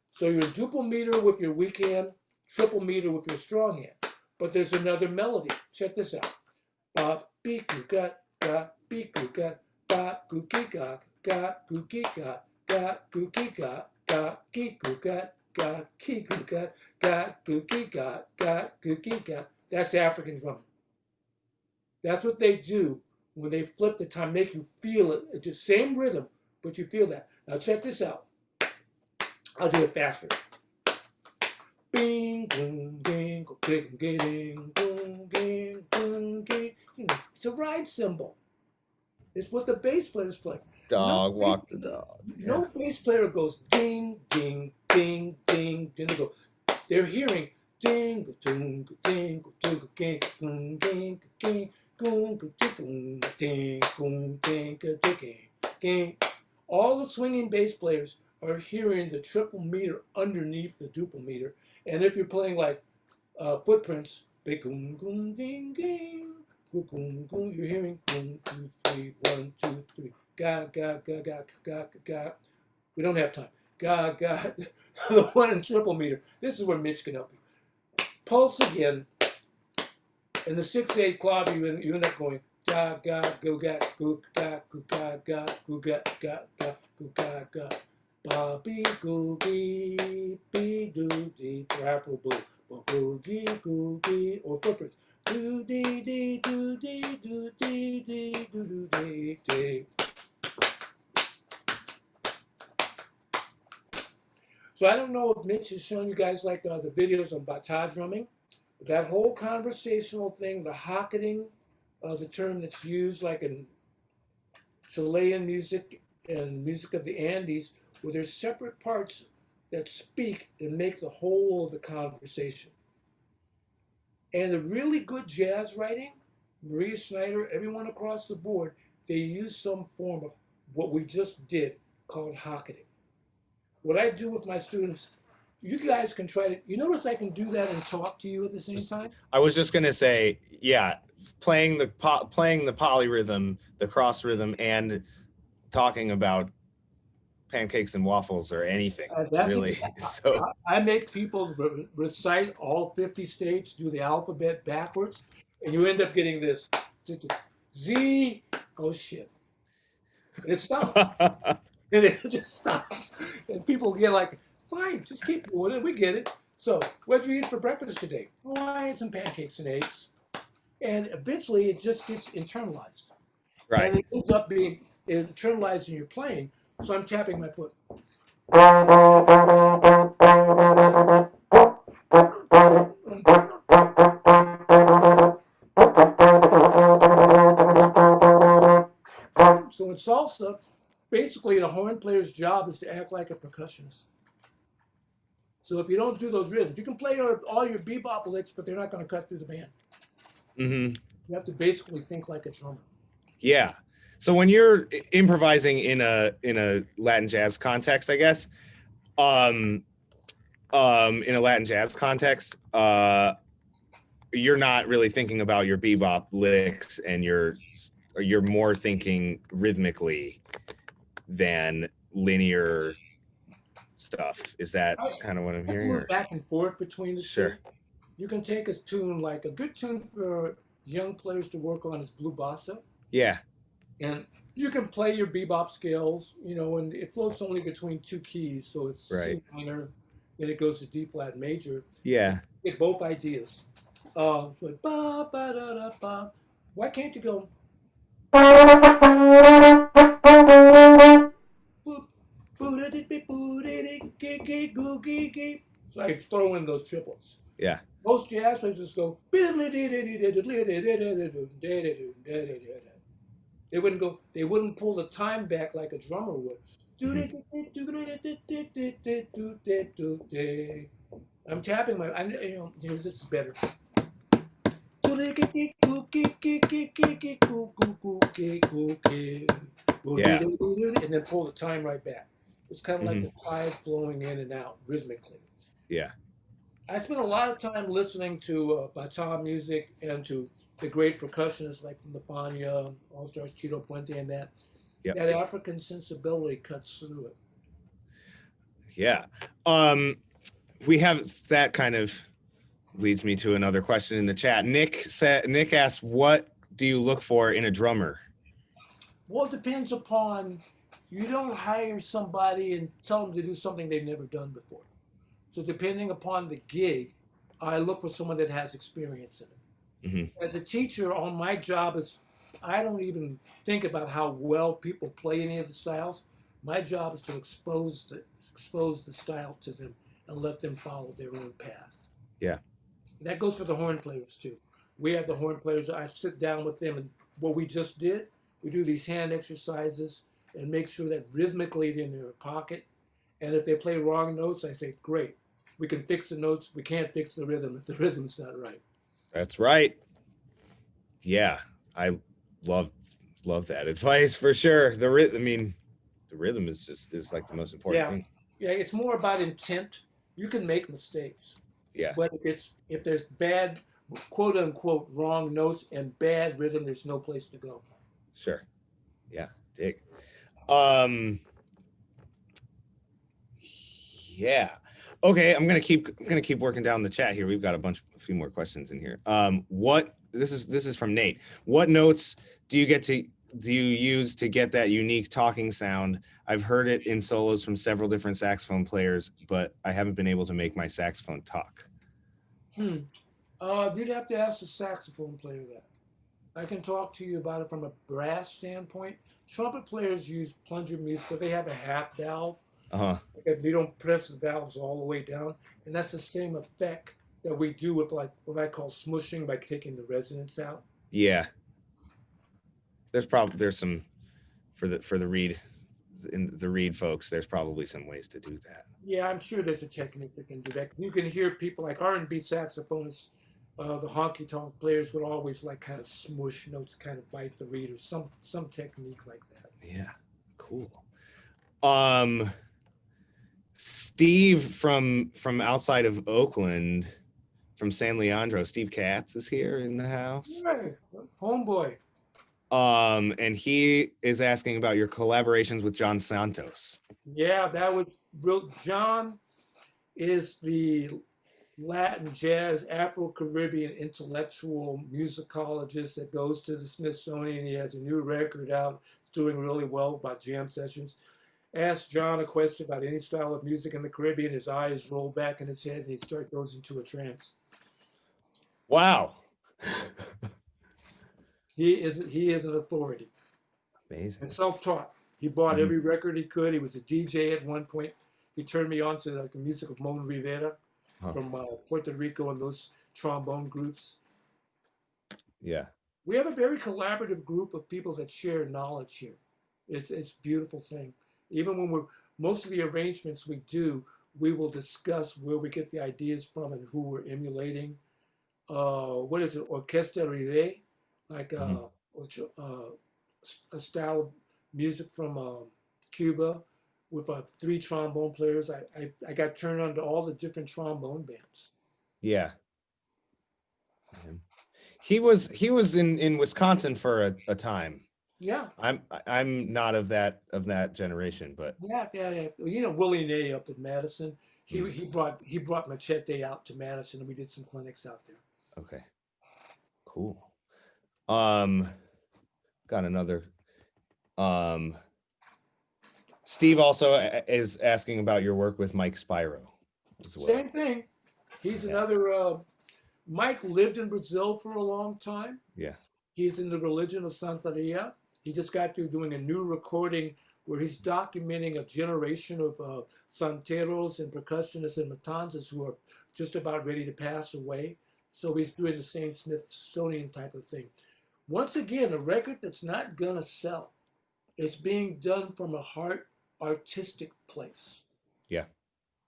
So you're duple meter with your weak hand, triple meter with your strong hand. But there's another melody. Check this out. Ba beep got ga beep got ba gookie got ga gookie got ga gookie got ga geeku got ga geeku got ga gookie got ga gookie got. That's African drumming. That's what they do when they flip the time, make you feel it. It's the same rhythm, but you feel that. Now check this out. I'll do it faster. bing, boom, ding, go, ding, ding, boom, ding, boom, ding. You know, it's a ride cymbal. It's what the bass players play. Dog walk the dog. No bass player goes ding, ding, ding, ding, ding. They go. They're hearing ding, ding, ding, ding, ding, ding, ding, ding, ding, ding, ding, ding. All the swinging bass players are hearing the triple meter underneath the duple meter, and if you're playing like footprints, you're hearing 1, 2, 3, 1, 2, 3. Ga ga ga ga ga ga. We don't have time. Ga ga. The one in triple meter. This is where Mitch can help you. Pulse again. In the 6/8 clave, you end up going ga ga go ga go ga go ga ga go ga ga ga go ga ga. Ba be go be do dee for Afro blue. Ba boogie googie or footprints. Do dee dee do dee do dee dee do do dee dee. So I don't know if Mitch has shown you guys like the videos on bata drumming. That whole conversational thing, the hocketing, the term that's used like in Chilean music and music of the Andes, where there's separate parts that speak and make the whole of the conversation. And the really good jazz writing, Maria Schneider, everyone across the board, they use some form of what we just did called hocketing. What I do with my students, you guys can try to, you notice I can do that and talk to you at the same time? I was just gonna say, yeah, playing the polyrhythm, the cross rhythm, and talking about pancakes and waffles or anything, really. So I make people recite all 50 states, do the alphabet backwards, and you end up getting this Z. Oh shit! And it stops. And it just stops. And people get like, fine, just keep doing it. We get it. So, what'd you eat for breakfast today? Oh, I had some pancakes and eggs. And eventually it just gets internalized. right. And it ends up being internalized in your playing. So I'm tapping my foot. So in salsa, basically the horn player's job is to act like a percussionist. So if you don't do those rhythms, you can play all your bebop licks, but they're not going to cut through the band. Mm-hmm. You have to basically think like a drummer. Yeah. So when you're improvising in a Latin jazz context, I guess, in a Latin jazz context, you're not really thinking about your bebop licks, and you're more thinking rhythmically than linear stuff. Is that kind of what I'm hearing? Or? Back and forth between the Sure. two. You can take a tune, like a good tune for young players to work on is blue bossa. Yeah. And you can play your bebop scales, you know, and it floats only between two keys. So it's right. C minor, then it goes to D flat major. Yeah. You get both ideas. So ba ba da da ba. Why can't you go? So I throw in those triplets. Yeah. Most jazz players just go. They wouldn't go. They wouldn't pull the time back like a drummer would. I'm tapping my. This is better. Yeah. And then pull the time right back. It's kind of like the tide flowing in and out rhythmically. Yeah. I spent a lot of time listening to bata music and to the great percussionists like from the Fania, All Stars, Chito Puente, and that. Yep. That African sensibility cuts through it. Yeah. We have that kind of leads me to another question in the chat. Nick asked, what do you look for in a drummer? Well, it depends upon, you don't hire somebody and tell them to do something they've never done before. So depending upon the gig, I look for someone that has experience in it. Mm-hmm. As a teacher, on my job is, I don't even think about how well people play any of the styles. My job is to expose the style to them and let them follow their own path. Yeah. That goes for the horn players too. We have the horn players. I sit down with them, and what we just did, we do these hand exercises and make sure that rhythmically they're in their pocket. And if they play wrong notes, I say, great, we can fix the notes. We can't fix the rhythm if the rhythm's not right. That's right. Yeah, I love that advice for sure. The rhythm is like the most important thing. Yeah, it's more about intent. You can make mistakes. Yeah. But if there's bad, quote unquote, wrong notes and bad rhythm, there's no place to go. Sure. Yeah. Dig. Yeah. Okay. I'm gonna keep working down the chat here. We've got a few more questions in here. This is from Nate. What notes do you use to get that unique talking sound? I've heard it in solos from several different saxophone players, but I haven't been able to make my saxophone talk. You'd have to ask the saxophone player that. I can talk to you about it from a brass standpoint. Trumpet players use plunger music, but they have a half valve. They don't press the valves all the way down, and that's the same effect that we do with like what I call smushing by taking the resonance out. Yeah. There's some for the reed folks. There's probably some ways to do that. Yeah, I'm sure there's a technique that can do that. You can hear people like R&B saxophonists, the honky tonk players would always like kind of smush notes, kind of bite the reed, or some technique like that. Yeah, cool. Steve from outside of Oakland, from San Leandro, Steve Katz is here in the house. Right, homeboy. And he is asking about your collaborations with John Santos. Yeah, that would John is the Latin jazz, Afro-Caribbean intellectual musicologist that goes to the Smithsonian. He has a new record out. It's doing really well about jam sessions. Ask John a question about any style of music in the Caribbean. His eyes roll back in his head and he goes into a trance. Wow. He is an authority. Amazing. And self-taught. He bought every record he could. He was a DJ at one point. He turned me on to like the music of Mon Rivera from Puerto Rico and those trombone groups. Yeah. We have a very collaborative group of people that share knowledge here. It's a beautiful thing. Even when most of the arrangements we do, we will discuss where we get the ideas from and who we're emulating. What is it? Orquesta Rire, like a style of music from Cuba with 3 trombone players. I got turned on to all the different trombone bands. Yeah. He was in Wisconsin for a time. Yeah. I'm not of that generation, but yeah. You know, Willie Ney up at Madison. He brought Machete out to Madison and we did some clinics out there. Okay. Cool. Got another. Steve also is asking about your work with Mike Spiro as well. Same thing. He's another. Mike lived in Brazil for a long time. Yeah. He's in the religion of Santeria. He just got through doing a new recording where he's documenting a generation of santeros and percussionists and matanzas who are just about ready to pass away. So he's doing the same Smithsonian type of thing. Once again, a record that's not gonna sell. It's being done from a heart artistic place. Yeah.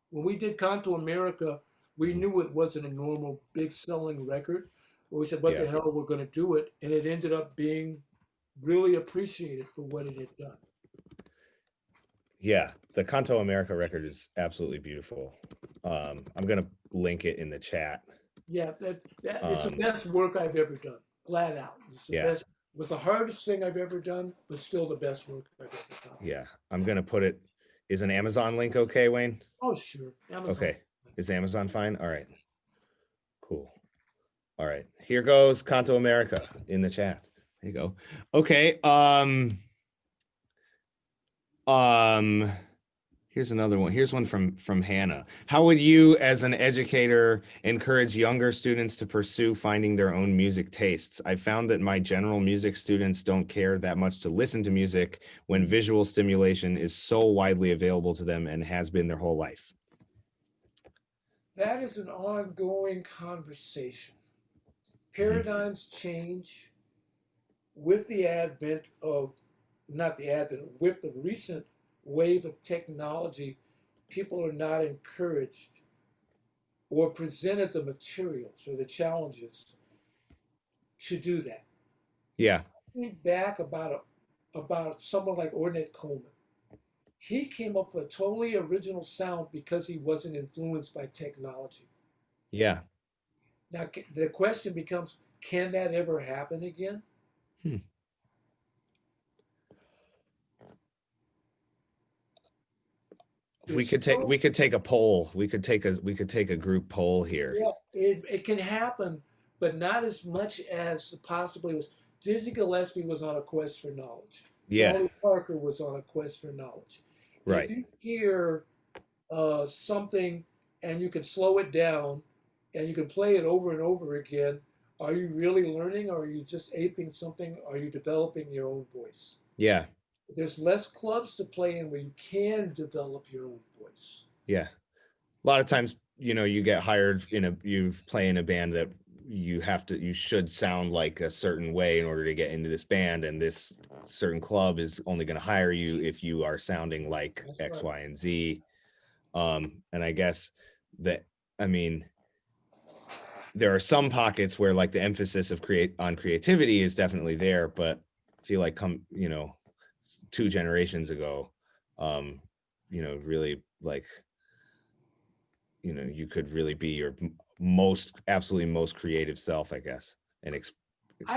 When we did Canto America, we knew it wasn't a normal big selling record. But we said, what the hell, we're gonna do it. And it ended up being really appreciated for what it had done. Yeah, the Canto America record is absolutely beautiful. I'm gonna link it in the chat. Yeah, it's the best work I've ever done, flat out. It's the best, it was the hardest thing I've ever done, but still the best work I've ever done. Yeah, I'm gonna put it. Is an Amazon link okay, Wayne? Oh, sure. Amazon. Okay, is Amazon fine? All right, cool. All right, here goes Canto America in the chat. There you go. Okay. Here's another one. Here's one from Hannah. How would you, as an educator, encourage younger students to pursue finding their own music tastes? I found that my general music students don't care that much to listen to music when visual stimulation is so widely available to them and has been their whole life. That is an ongoing conversation. Mhm. Paradigms change with the advent of, not the advent, with the recent wave of technology. People are not encouraged or presented the materials or the challenges to do that. Yeah. Think back about someone like Ornette Coleman. He came up with a totally original sound because he wasn't influenced by technology. Yeah. Now the question becomes, can that ever happen again? Hmm. There's still, We could take a poll. We could take a group poll here. yeah, it can happen, but not as much as possibly was. Dizzy Gillespie was on a quest for knowledge. Yeah. Charlie Parker was on a quest for knowledge. If Right. you hear something and you can slow it down and you can play it over and over again, are you really learning, or are you just aping something? Are you developing your own voice? Yeah. There's less clubs to play in where you can develop your own voice. Yeah. A lot of times, you get hired you play in a band that you should sound like a certain way in order to get into this band, and this certain club is only going to hire you if you are sounding like That's X, right. Y, and Z. And I guess that, I mean, there are some pockets where like the emphasis of creativity is definitely there, but I feel like 2 generations ago, really like, you could really be your absolutely most creative self, I guess, and I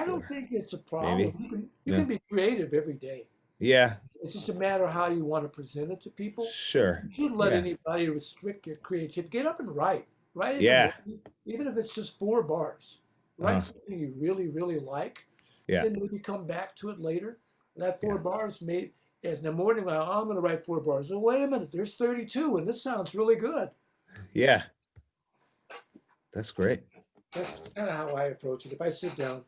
don't explore. think it's a Maybe. problem. You No. can be creative every day. Yeah. It's just a matter of how you want to present it to people. Sure. You shouldn't let Yeah. anybody restrict your creativity. Get up and write. Write in the Yeah. morning, even if it's just 4 bars. Write Uh-huh. something you really, really like. Yeah. Then maybe come back to it later. That four Yeah. bars made in the morning. Well, I'm going to write 4 bars. Oh, wait a minute. There's 32, and this sounds really good. Yeah. That's great. That's kind of how I approach it. If I sit down,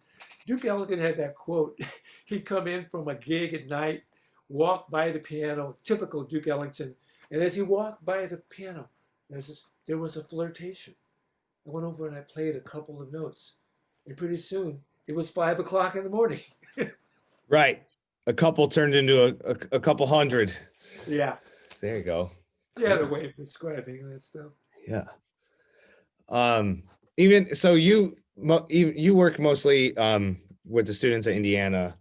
Duke Ellington had that quote. He'd come in from a gig at night, walk by the piano, typical Duke Ellington. And as he walked by the piano, there was a flirtation. I went over and I played a couple of notes. And pretty soon, it was 5 o'clock in the morning. Right. A couple turned into a couple hundred. Yeah. There you go. He had a way of describing that stuff. Yeah. Even so, you work mostly with the students at Indiana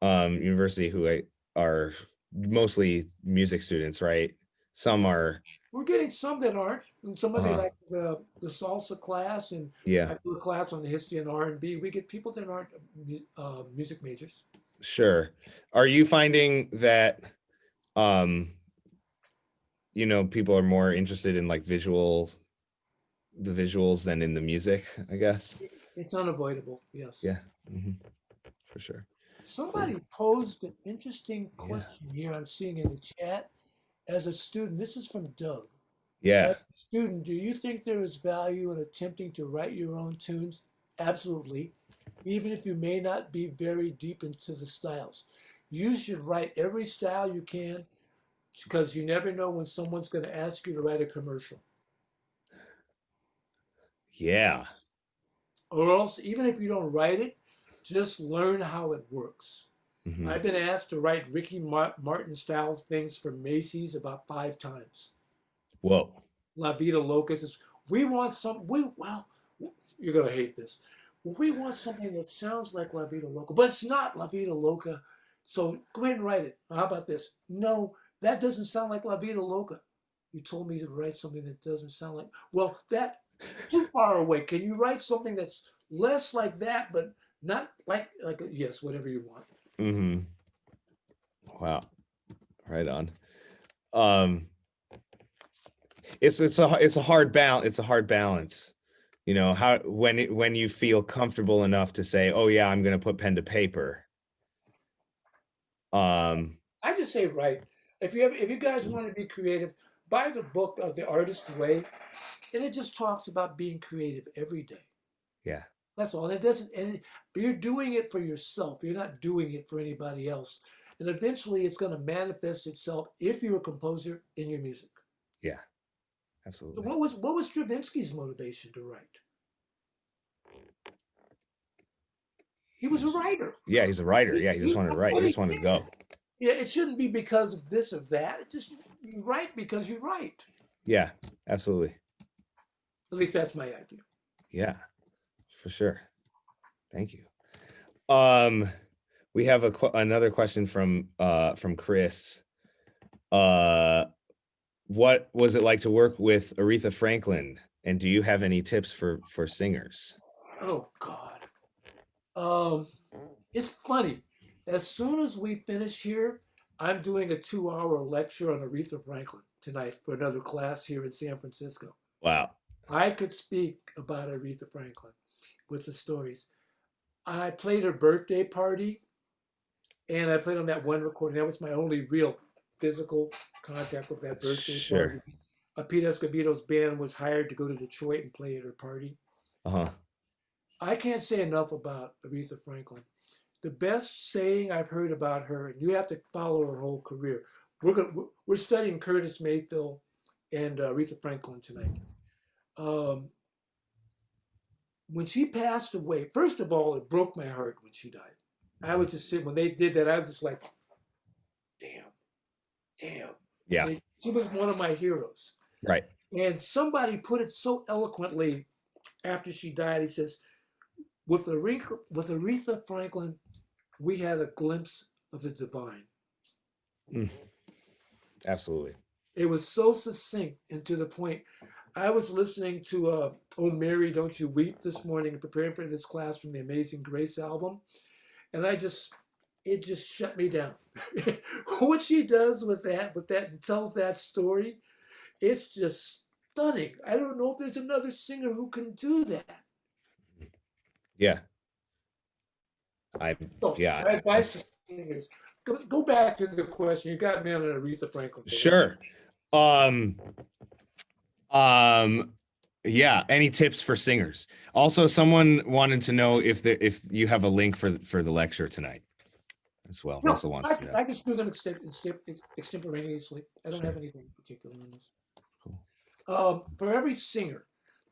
University who are mostly music students, right? Some are. We're getting some that aren't, and somebody Uh-huh. like the salsa class, and Yeah. I do a class on the history and R&B. We get people that aren't music majors. Sure. Are you finding that people are more interested in like the visuals than in the music, I guess? It's unavoidable, yes. Yeah. Mm-hmm. For sure. Somebody posed an interesting question here I'm seeing in the chat. As a student, this is from Doug. Yeah. As a student, do you think there is value in attempting to write your own tunes? Absolutely. Even if you may not be very deep into the styles. You should write every style you can, because you never know when someone's going to ask you to write a commercial. Yeah. Or else, even if you don't write it, just learn how it works. Mm-hmm. I've been asked to write Ricky Martin style things for Macy's about 5 times. Whoa. La Vida Loca says, you're going to hate this. We want something that sounds like La Vida Loca, but it's not La Vida Loca. So go ahead and write it. How about this? No, that doesn't sound like La Vida Loca. You told me to write something that doesn't sound like, well, that's too far away. Can you write something that's less like that, but not like yes, whatever you want. Mm-hmm. Wow. Right on. It's a hard balance. It's a hard balance. How when you feel comfortable enough to say, oh yeah, I'm going to put pen to paper. I just say write. If you guys want to be creative, buy the book of The Artist's Way, and it just talks about being creative every day. Yeah. That's all. You're doing it for yourself. You're not doing it for anybody else. And eventually it's going to manifest itself, if you're a composer, in your music. Yeah, Absolutely. What was Stravinsky's motivation to write? He was a writer. Yeah, he's a writer. Yeah, he just wanted to write. He just wanted to go. Yeah, it shouldn't be because of this or that. It just you write because you write. Yeah, absolutely. At least that's my idea. Yeah, for sure. Thank you. We have another question from Chris. What was it like to work with Aretha Franklin? And do you have any tips for singers? Oh God. It's funny. As soon as we finish here, I'm doing a 2-hour lecture on Aretha Franklin tonight for another class here in San Francisco. Wow. I could speak about Aretha Franklin with the stories. I played her birthday party, and I played on that one recording. That was my only real physical contact with that birthday party. Pete Escobedo's band was hired to go to Detroit and play at her party. Uh-huh. I can't say enough about Aretha Franklin. The best saying I've heard about her, and you have to follow her whole career. We're studying Curtis Mayfield and Aretha Franklin tonight. When she passed away, first of all, it broke my heart when she died. I was just sitting, when they did that, I was just like, damn. Yeah. She was one of my heroes. Right. And somebody put it so eloquently after she died. He says, with Aretha Franklin, we had a glimpse of the divine. Absolutely. It was so succinct and to the point. I was listening to Oh Mary, Don't You Weep this morning and preparing for this class from the Amazing Grace album. And it just shut me down. What she does with that and tells that story, it's just stunning. I don't know if there's another singer who can do that. Yeah. My advice to singers, go back to the question. You got me on an Aretha Franklin. Sure. Yeah. Any tips for singers? Also, someone wanted to know if you have a link for the lecture tonight as well. No, Russell wants to know. I just do them extemporaneously. I don't have anything particular on this. Cool. For every singer,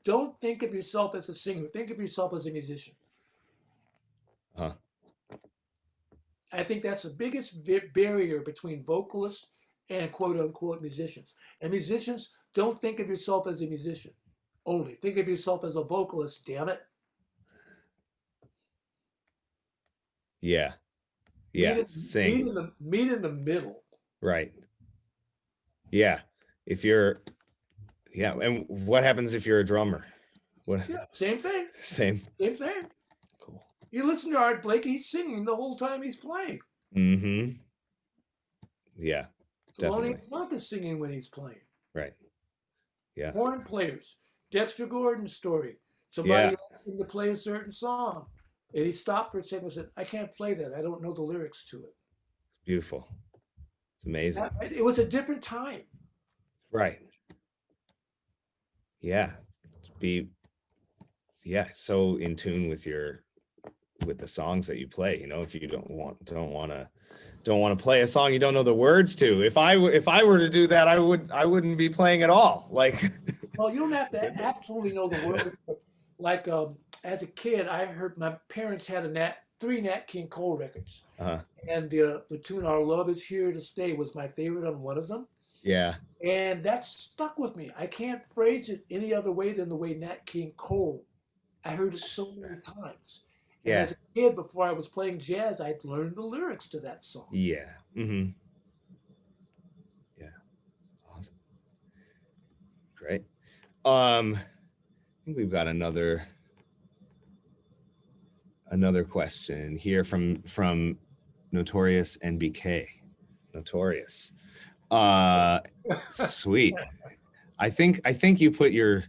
don't think of yourself as a singer. Think of yourself as a musician. I think that's the biggest barrier between vocalists and quote unquote musicians. And musicians, don't think of yourself as a musician only. Think of yourself as a vocalist, damn it. Yeah. Yeah. Sing. Meet in the middle. Right. Yeah. And what happens if you're a drummer? Same thing. Same thing. Cool. You listen to Art Blakey, he's singing the whole time he's playing. Mm-hmm. Yeah. Thelonious Monk is singing when he's playing. Right. Yeah. Horn players. Dexter Gordon's story. Somebody asked him to play a certain song. And he stopped for a second and said, I can't play that. I don't know the lyrics to it. Beautiful. It's amazing. It was a different time. Right. Yeah. So in tune with the songs that you play, if you don't want to play a song you don't know the words to. If I were to do that, I wouldn't be playing at all. Like, well, you don't have to absolutely know the words. Like as a kid, I heard my parents had 3 Nat King Cole records. Uh-huh. And the tune Our Love Is Here to Stay was my favorite on one of them. Yeah. And that stuck with me. I can't phrase it any other way than the way Nat King Cole. I heard it so many times. And as a kid, before I was playing jazz, I'd learned the lyrics to that song. Yeah. Mm-hmm. Yeah. Awesome. Great. I think we've got another question here from Notorious NBK. Notorious. Sweet. I think you put your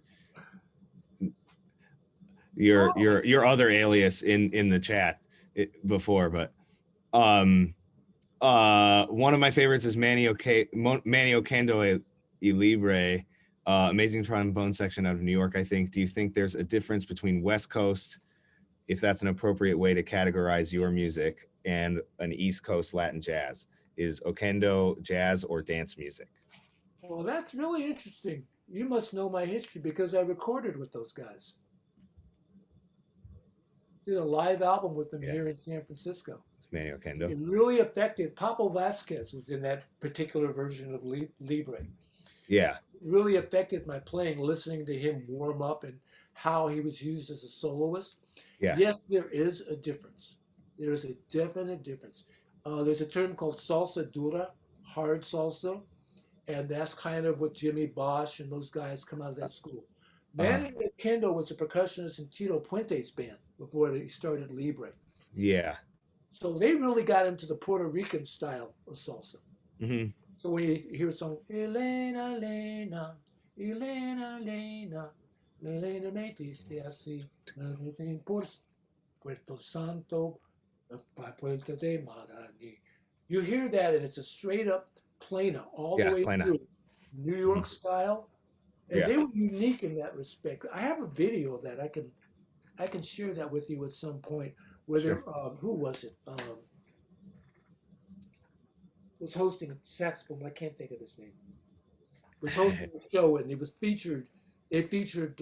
other alias in the chat before, but one of my favorites is Manny Okendo y Libre, amazing trombone section out of New York, I think. Do you think there's a difference between West Coast, if that's an appropriate way to categorize your music, and an East Coast Latin jazz? Is Okendo jazz or dance music? Well, that's really interesting. you must know my history because I recorded with those guys. Did a live album with them here in San Francisco. It's Manuel Kendo. It really affected. Papa Vasquez was in that particular version of Libre. Yeah. It really affected my playing, listening to him warm up and how he was used as a soloist. Yeah. Yes, there is a difference. There is a definite difference. There's a term called salsa dura, hard salsa, and that's kind of what Jimmy Bosch and those guys come out of that school. Manuel Kendo was a percussionist in Tito Puente's band before he started Libre. Yeah. So they really got into the Puerto Rican style of salsa. Mm-hmm. So when you hear a song, Elena, Elena, Elena, Elena, Elena me dice así, por Puerto Santo, pa Puerto de Marani. You hear that and it's a straight up plena all the way plena. through. New York style. And they were unique in that respect. I have a video of that. I can share that with you at some point. Whether who was it? Was hosting saxophone. I can't think of his name. Was hosting a show and it was featured. They featured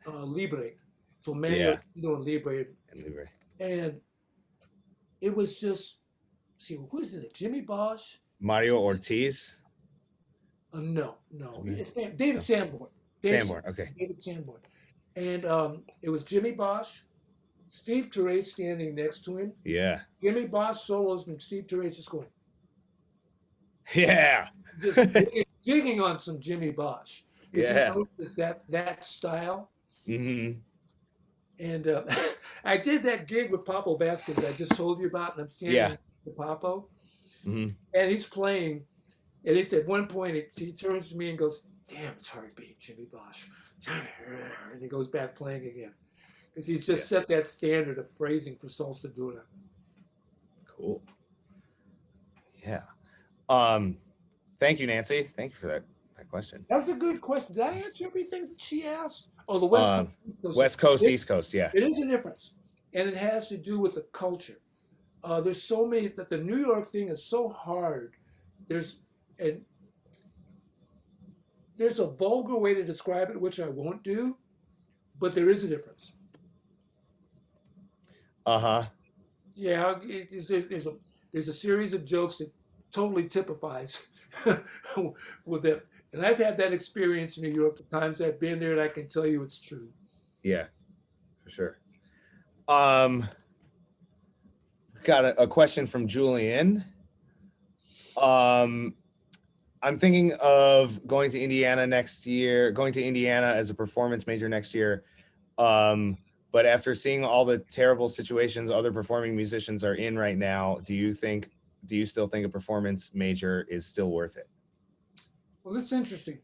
Libre, so Manuel Kendo and Libre, and it was just. See, who is it? Jimmy Bosch? Mario Ortiz? No. It's David Sanborn. Sanborn, okay. David Sanborn. And it was Jimmy Bosch, Steve Teray standing next to him. Yeah. Jimmy Bosch solos and Steve Teray just going. Yeah. Just digging on some Jimmy Bosch. Yeah. That style. Mm-hmm. And I did that gig with Papo Vasquez I just told you about, and I'm standing with Papo. Mm-hmm. And he's playing, and it's at one point he turns to me and goes, "Damn, it's hard being Jimmy Bosch," and he goes back playing again because he's just set that standard of phrasing for salsa dura. Cool. Yeah. Thank you, Nancy. Thank you for that question. That was a good question. Did I answer everything that she asked? Oh, the West Coast, East Coast. West Coast, East Coast, yeah. It is a difference, and it has to do with the culture. There's so many that the New York thing is so hard. There's a vulgar way to describe it, which I won't do, but there is a difference. Yeah, there's a series of jokes that totally typifies with them. And I've had that experience in New York the times I've been there, and I can tell you it's true. Yeah, for sure. Got a question from Julian. I'm thinking of going to Indiana next year, going to Indiana as a performance major next year. But after seeing all the terrible situations other performing musicians are in right now, do you still think a performance major is still worth it? Well, that's interesting.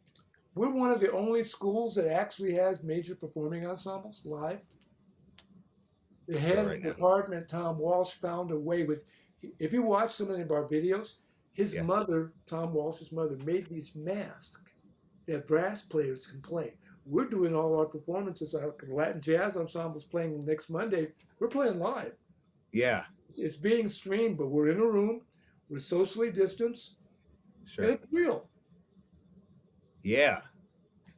We're one of the only schools that actually has major performing ensembles live. The head of the department, Tom Walsh, found a way with, if you watch some of our videos, his mother, Tom Walsh's mother, made these masks that brass players can play. We're doing all our performances, our Latin jazz ensembles playing next Monday. We're playing live. Yeah. It's being streamed, but we're in a room. We're socially distanced. Sure. And it's real. Yeah.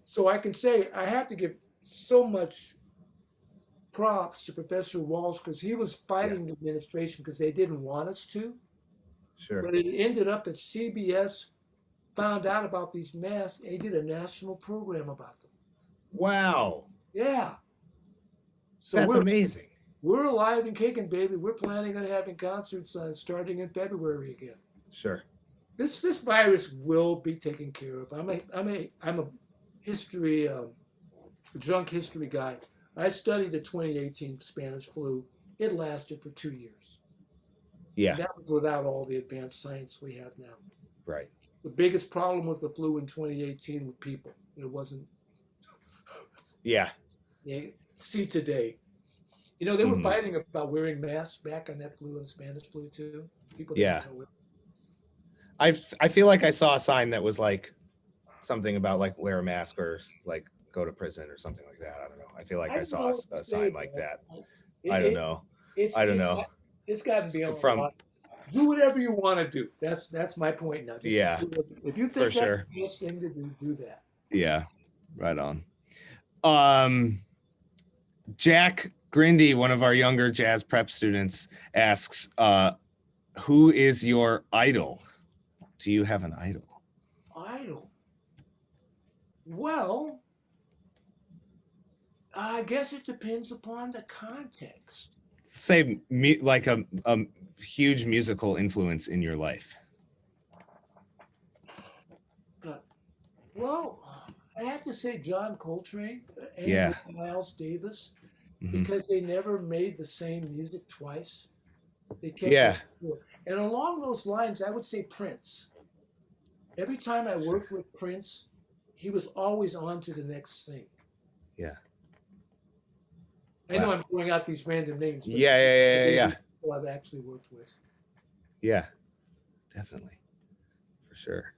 So I can say I have to give so much props to Professor Walsh because he was fighting the administration because they didn't want us to. Sure. But it ended up that CBS found out about these masks and he did a national program about them. Wow. Yeah. So that's amazing. We're alive and kicking, baby. We're planning on having concerts starting in February again. Sure. This virus will be taken care of. I'm a history drunk history guy. I studied the 2018 Spanish flu. It lasted for 2 years. Yeah. And that was without all the advanced science we have now. Right. The biggest problem with the flu in 2018 with people. It wasn't. Yeah. See today. You know, they were fighting about wearing masks back on that flu and Spanish flu too. People didn't know it. I feel like I saw a sign that was like something about like wear a mask or like go to prison or something like that. I don't know. I feel like I saw a sign like that. I don't know. It's got to be from. Do whatever you want to do. That's my point now. Just if you think that's the best thing to do that. Yeah, right on. Jack Grindy, one of our younger jazz prep students, asks, who is your idol? Do you have an idol? Idol. Well, I guess it depends upon the context. Say like a huge musical influence in your life. Well, I have to say John Coltrane and Yeah. Miles Davis, Mhm. because they never made the same music twice. They kept Yeah. it. And along those lines, I would say Prince. Every time I worked with Prince, he was always on to the next thing. Yeah. I know I'm throwing out these random names. But Yeah. people I've actually worked with. Yeah, definitely, for sure.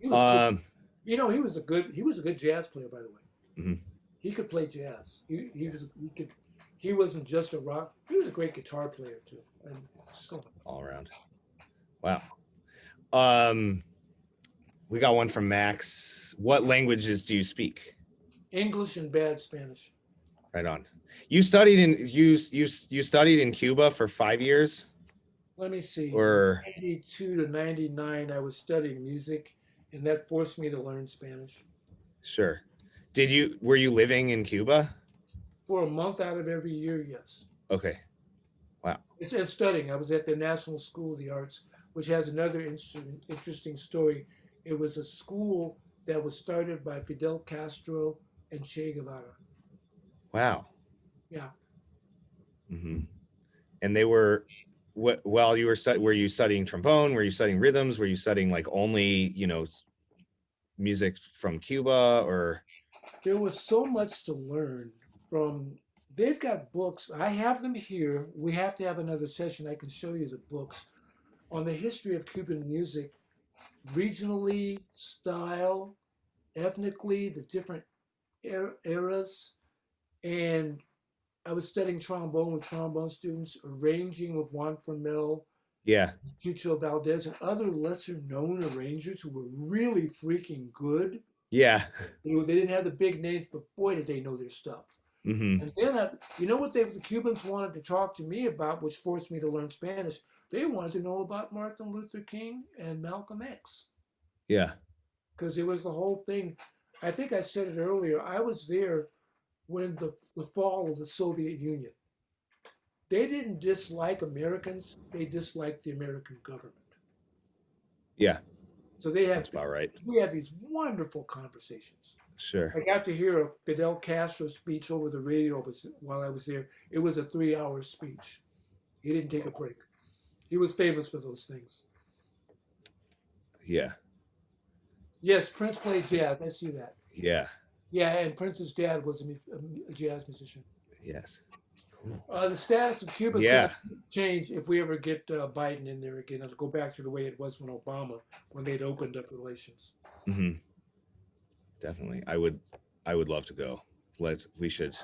He was good. You know, he was a good jazz player, by the way. Mhm. He could play jazz. He wasn't just a rock. He was a great guitar player too. And all around. Wow. We got one from Max. What languages do you speak? English and bad Spanish. Right on. You studied in Cuba for 5 years? Let me see. Or 92 to 99, I was studying music, and that forced me to learn Spanish. Sure. Were you living in Cuba? For a month out of every year, yes. Okay. Wow. It's studying. I was at the National School of the Arts, which has another interesting story. It was a school that was started by Fidel Castro and Che Guevara. Wow. Yeah. Mm-hmm. And they were, while you were you studying trombone? Were you studying rhythms? Were you studying like only, music from Cuba, or? There was so much to learn from. They've got books. I have them here. We have to have another session. I can show you the books on the history of Cuban music, regionally, style, ethnically, the different eras. And I was studying trombone with trombone students, arranging with Juan Formel, Yeah. Chucho Valdez, and other lesser known arrangers who were really freaking good. Yeah. They didn't have the big names, but boy, did they know their stuff. Mm-hmm. And then, you know what the Cubans wanted to talk to me about, which forced me to learn Spanish? They wanted to know about Martin Luther King and Malcolm X. Yeah. Because it was the whole thing. I think I said it earlier. I was there when the fall of the Soviet Union. They didn't dislike Americans. They disliked the American government. Yeah. So That's about right. We had these wonderful conversations. Sure. I got to hear a Fidel Castro speech over the radio while I was there. It was a 3-hour speech. He didn't take a break. He was famous for those things. Yeah. Yes, Prince played jazz. I see that. Yeah. Yeah, and Prince's dad was a jazz musician. Yes. Cool. The status of Cuba is Yeah. going to change if we ever get Biden in there again. It'll go back to the way it was when they'd opened up relations. Mm-hmm. Definitely. I would love to go. We should.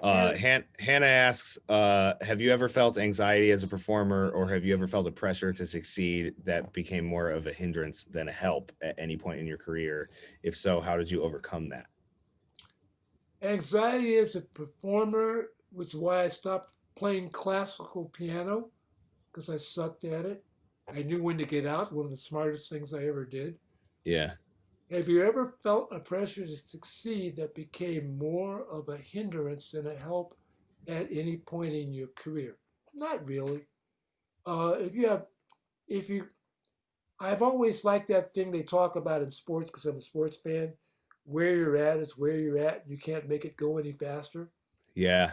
Hannah asks, have you ever felt anxiety as a performer, or have you ever felt a pressure to succeed that became more of a hindrance than a help at any point in your career? If so, how did you overcome that? Anxiety as a performer, which is why I stopped playing classical piano, because I sucked at it. I knew when to get out, one of the smartest things I ever did. Yeah. Have you ever felt a pressure to succeed that became more of a hindrance than a help at any point in your career? Not really. I've always liked that thing they talk about in sports, because I'm a sports fan. Where you're at is where you're at. You can't make it go any faster. Yeah.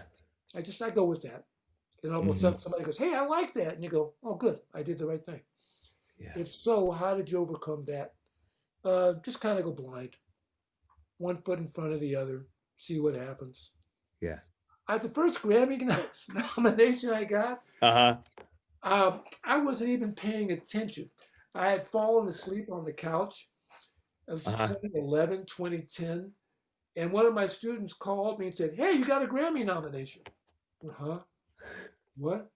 I go with that. And all of a sudden somebody goes, hey, I like that. And you go, oh, good. I did the right thing. Yeah. If so, how did you overcome that? Just kind of go blind. One foot in front of the other. See what happens. Yeah. The first Grammy nomination I got, I wasn't even paying attention. I had fallen asleep on the couch. It was 2011, 2010. And one of my students called me and said, hey, you got a Grammy nomination. Huh? What?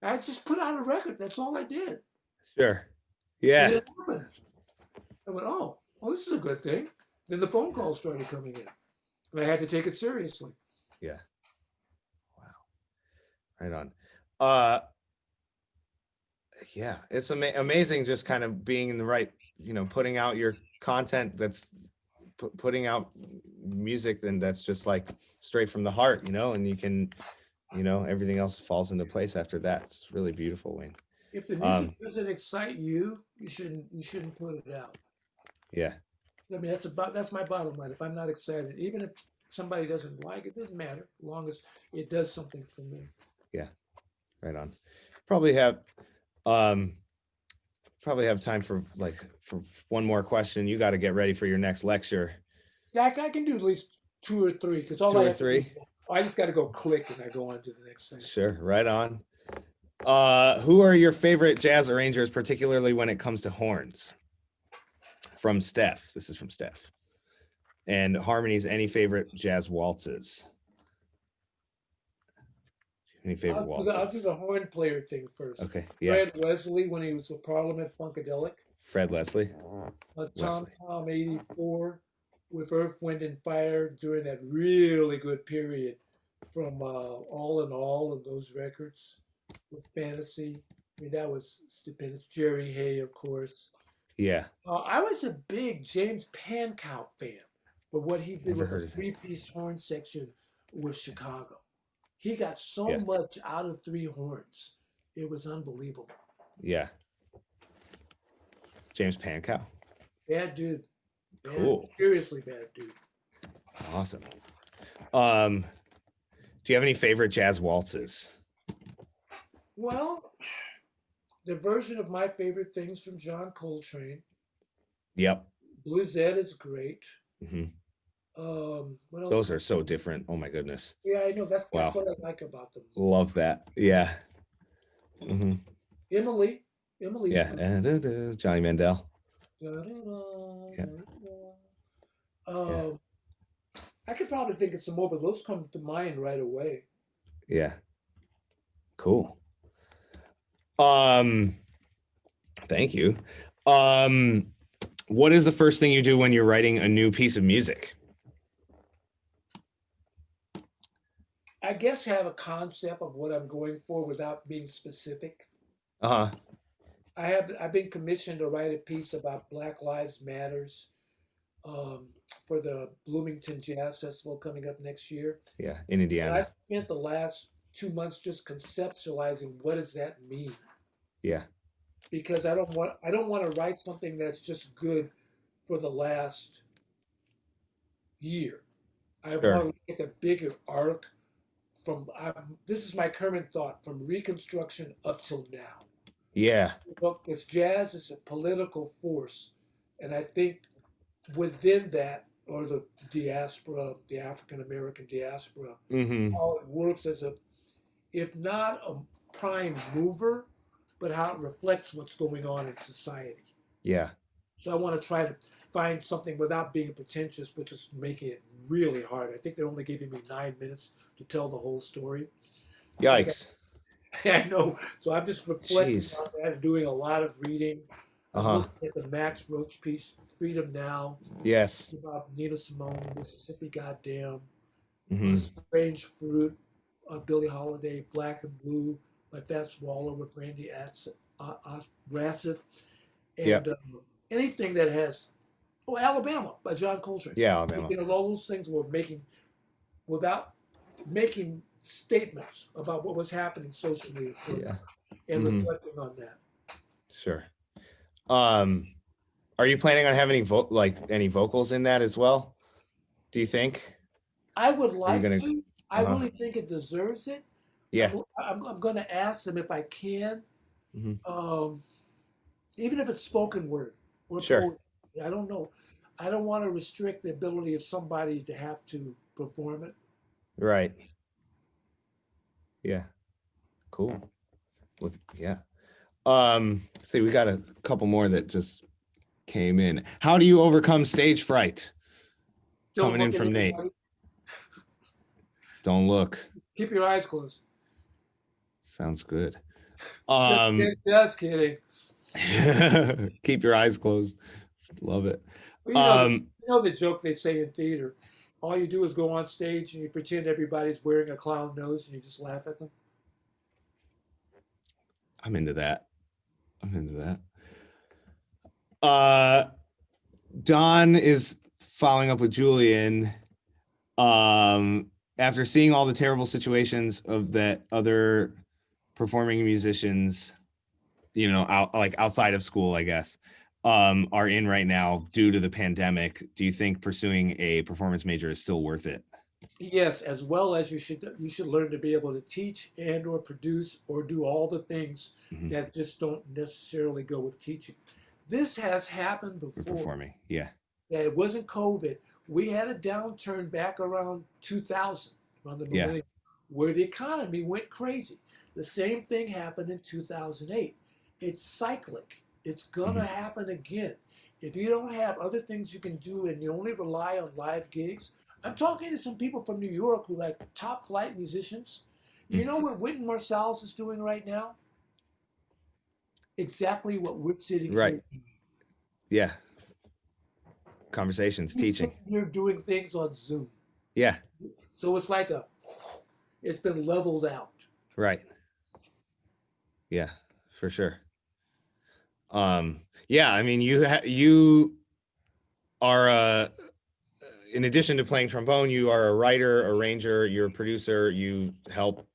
I just put out a record. That's all I did. Sure. Yeah. I went, oh, Well, this is a good thing. Then the phone calls started coming in, and I had to take it seriously. Yeah. Wow. Right on. Yeah, it's amazing just kind of being in the right, putting out your content that's putting out music, and that's just like straight from the heart, and you can, everything else falls into place after that. It's really beautiful, Wayne. If the music doesn't excite you, you shouldn't put it out. Yeah. I mean, that's my bottom line. If I'm not excited, even if somebody doesn't like it, it doesn't matter, as long as it does something for me. Yeah. Right on. Probably have time for one more question. You got to get ready for your next lecture. Yeah, I can do at least 2 or 3 because all Two I or have to do- three? I just got to go click and I go on to the next thing. Sure. Right on. Who are your favorite jazz arrangers, particularly when it comes to horns? From Steph. This is from Steph. And harmonies, any favorite jazz waltzes? Any favorite I'll do waltzes? the horn player thing first. Okay. Yeah. Fred Wesley when he was with Parliament Funkadelic. Fred Leslie. Tom 84 with Earth, Wind, and Fire during that really good period from All in All and those records with Fantasy. I mean, that was stupendous. Jerry Hay, of course. Yeah. I was a big James Pankow fan for what he did Never with heard the of him. three-piece horn section with Chicago. He got so much out of 3 horns. It was unbelievable. Yeah. James Pankow. Bad dude. Cool. Seriously bad dude. Awesome. Do you have any favorite jazz waltzes? Well, the version of My Favorite Things from John Coltrane. Yep. Blizzette is great. Hmm. What else? Those are so different. Oh my goodness. Yeah, I know. That's Wow. what I like about them. Love that. Yeah. Hmm. Emily's Yeah. And Johnny Mandel. I could probably think of some more, but those come to mind right away. Yeah. Cool. Thank you. What is the first thing you do when you're writing a new piece of music? I guess have a concept of what I'm going for without being specific. Uh-huh. I've been commissioned to write a piece about Black Lives Matters for the Bloomington Jazz Festival coming up next year. Yeah, in And Indiana. I spent the last 2 months just conceptualizing what does that mean, Yeah. because I don't want to write something that's just good for the last year. I Sure. want to take a bigger arc from this is my current thought from Reconstruction up till now. Yeah. Look, if jazz is a political force, and I think within that, or the diaspora, the African American diaspora, Mm-hmm. how it works as if not a prime mover, but how it reflects what's going on in society. Yeah. So I want to try to find something without being pretentious, which is making it really hard. I think they're only giving me 9 minutes to tell the whole story. Yikes. I know. So I'm just reflecting Jeez. on that, doing a lot of reading. I'm Uh-huh. looking at the Max Roach piece, Freedom Now, Yes. about Nina Simone, Mississippi Goddamn, Mm-hmm. Strange Fruit, Billie Holiday, Black and Blue, by Fats Waller with Randy Brassif, and anything that has, Alabama by John Coltrane. Yeah, Alabama. You know, all those things were making, without making statements about what was happening socially Yeah. and Mhm. reflecting on that. Sure. Are you planning on having any vocals in that as well? Do you think? I would like gonna- to. I Uh-huh. really think it deserves it. Yeah. I'm going to ask them if I can, Mhm. even if it's spoken word or Sure. poetry. I don't know. I don't want to restrict the ability of somebody to have to perform it. Right. Yeah. Cool. Well, yeah. See, we got a couple more that just came in. How do you overcome stage fright? Don't Coming in look at from Nate. anybody. Don't look. Keep your eyes closed. Sounds good. Just kidding. Keep your eyes closed. Love it. Well, you know the joke they say in theater. All you do is go on stage and you pretend everybody's wearing a clown nose and you just laugh at them. I'm into that. Don is following up with Julian. After seeing all the terrible situations of that other performing musicians, outside of school, I guess, are in right now due to the pandemic, do you think pursuing a performance major is still worth it? Yes, as well as you should learn to be able to teach and or produce or do all the things that just don't necessarily go with teaching. This has happened before. Performing, yeah. Yeah, it wasn't COVID. We had a downturn back around 2000, around the millennium, where the economy went crazy. The same thing happened in 2008. It's cyclic. It's gonna happen again. If you don't have other things you can do and you only rely on live gigs, I'm talking to some people from New York who like top flight musicians. You know what Wynton Marsalis is doing right now? Exactly what we're sitting here doing. Yeah. Conversations, teaching. You're doing things on Zoom. Yeah. So it's like it's been leveled out. Right. Yeah, for sure. Yeah, I mean, you are in addition to playing trombone, you are a writer, arranger, you're a producer, you help,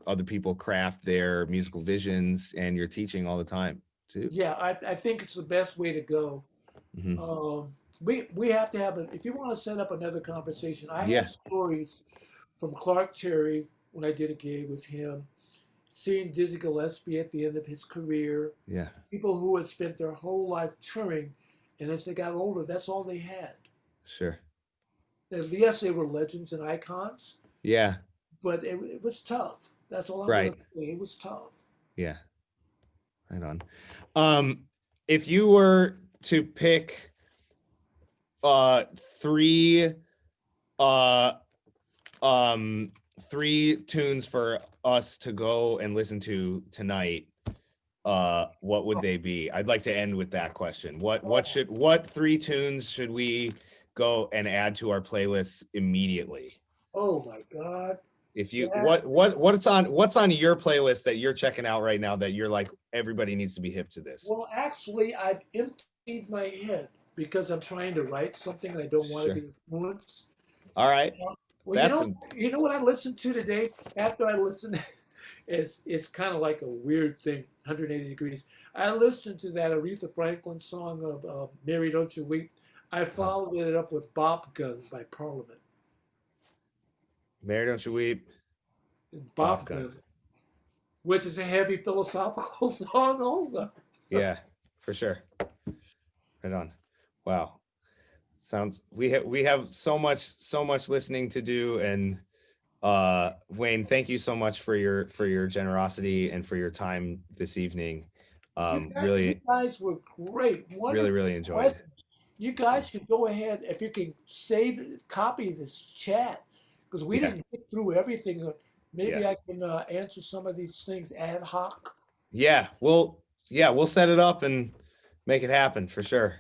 other people craft their musical visions, and you're teaching all the time too. Yeah, I think it's the best way to go. We have to have if you want to set up another conversation, I have stories from Clark Terry when I did a gig with him, seeing Dizzy Gillespie at the end of his career. Yeah. People who had spent their whole life touring, and as they got older, that's all they had. Sure. And yes, they were legends and icons. Yeah. But it was tough. That's all I'm right. going to say. It was tough. Yeah. Right on. If you were to pick three tunes for us to go and listen to tonight, what would they be? I'd like to end with that question. What three tunes should we go and add to our playlists immediately? Oh my God. If you what's on your playlist that you're checking out right now that you're like, everybody needs to be hip to this? Well, actually, I've emptied my head because I'm trying to write something and I don't want to be influenced. All right. Well, you know what I listened to today after I listened? It's kind of like a weird thing, 180 degrees. I listened to that Aretha Franklin song of Mary Don't You Weep. I followed it up with Bop Gun by Parliament. Mary Don't You Weep. Bop Gun, which is a heavy philosophical song also. Yeah, for sure. Right on. Wow. We have so much listening to do, and Wayne, thank you so much for your generosity and for your time this evening. You guys were great. Wonderful. Really enjoyed it. You guys can go ahead, if you can copy this chat, because we didn't get through everything. Maybe I can answer some of these things ad hoc. Yeah, we'll set it up and make it happen for sure.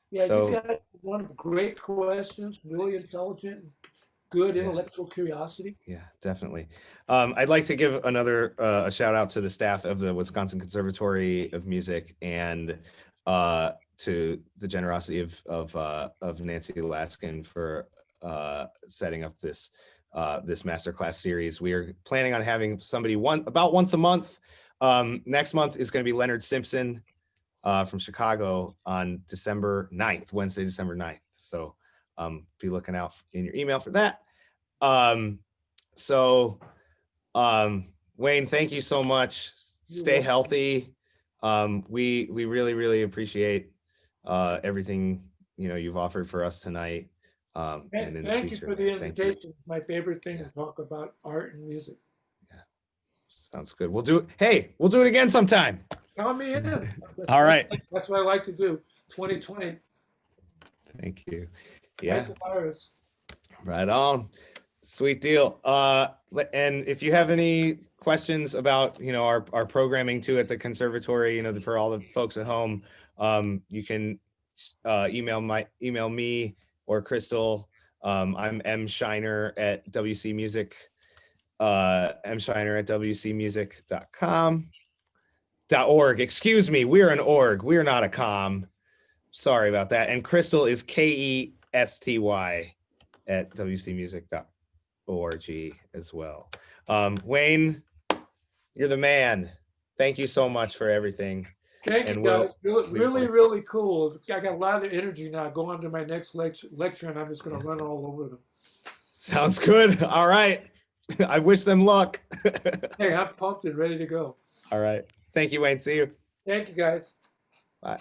Yeah, you guys one great questions, really intelligent, good intellectual curiosity. Yeah, definitely. I'd like to give another a shout out to the staff of the Wisconsin Conservatory of Music and to the generosity of Nancy Laskin for setting up this masterclass series. We are planning on having somebody about once a month. Next month is going to be Leonard Simpson from Chicago on December 9th, Wednesday, December 9th. So be looking out in your email for that. Wayne, thank you so much. Stay healthy. We really, really appreciate everything you've offered for us tonight. And in the future. Thank you for the invitation. It's my favorite thing to talk about art and music. Yeah, sounds good. We'll do it again sometime. Count me in. All right. That's what I like to do. 2020. Thank you. Yeah. Virus. Right on. Sweet deal. And if you have any questions about our programming too at the conservatory, for all the folks at home, you can email me or Crystal. I'm M Scheiner at WC Music. M Scheiner at wcmusic.com.org. Excuse me, we're an org. We're not a com. Sorry about that. And Crystal is KESTY at wcmusic.org as well. Wayne, you're the man. Thank you so much for everything. Thank you, And guys. we'll- Really cool. I got a lot of energy now going to my next lecture, and I'm just going to run all over them. Sounds good. All right. I wish them luck. Hey, I'm pumped and ready to go. All right. Thank you, Wayne. See you. Thank you, guys. Bye.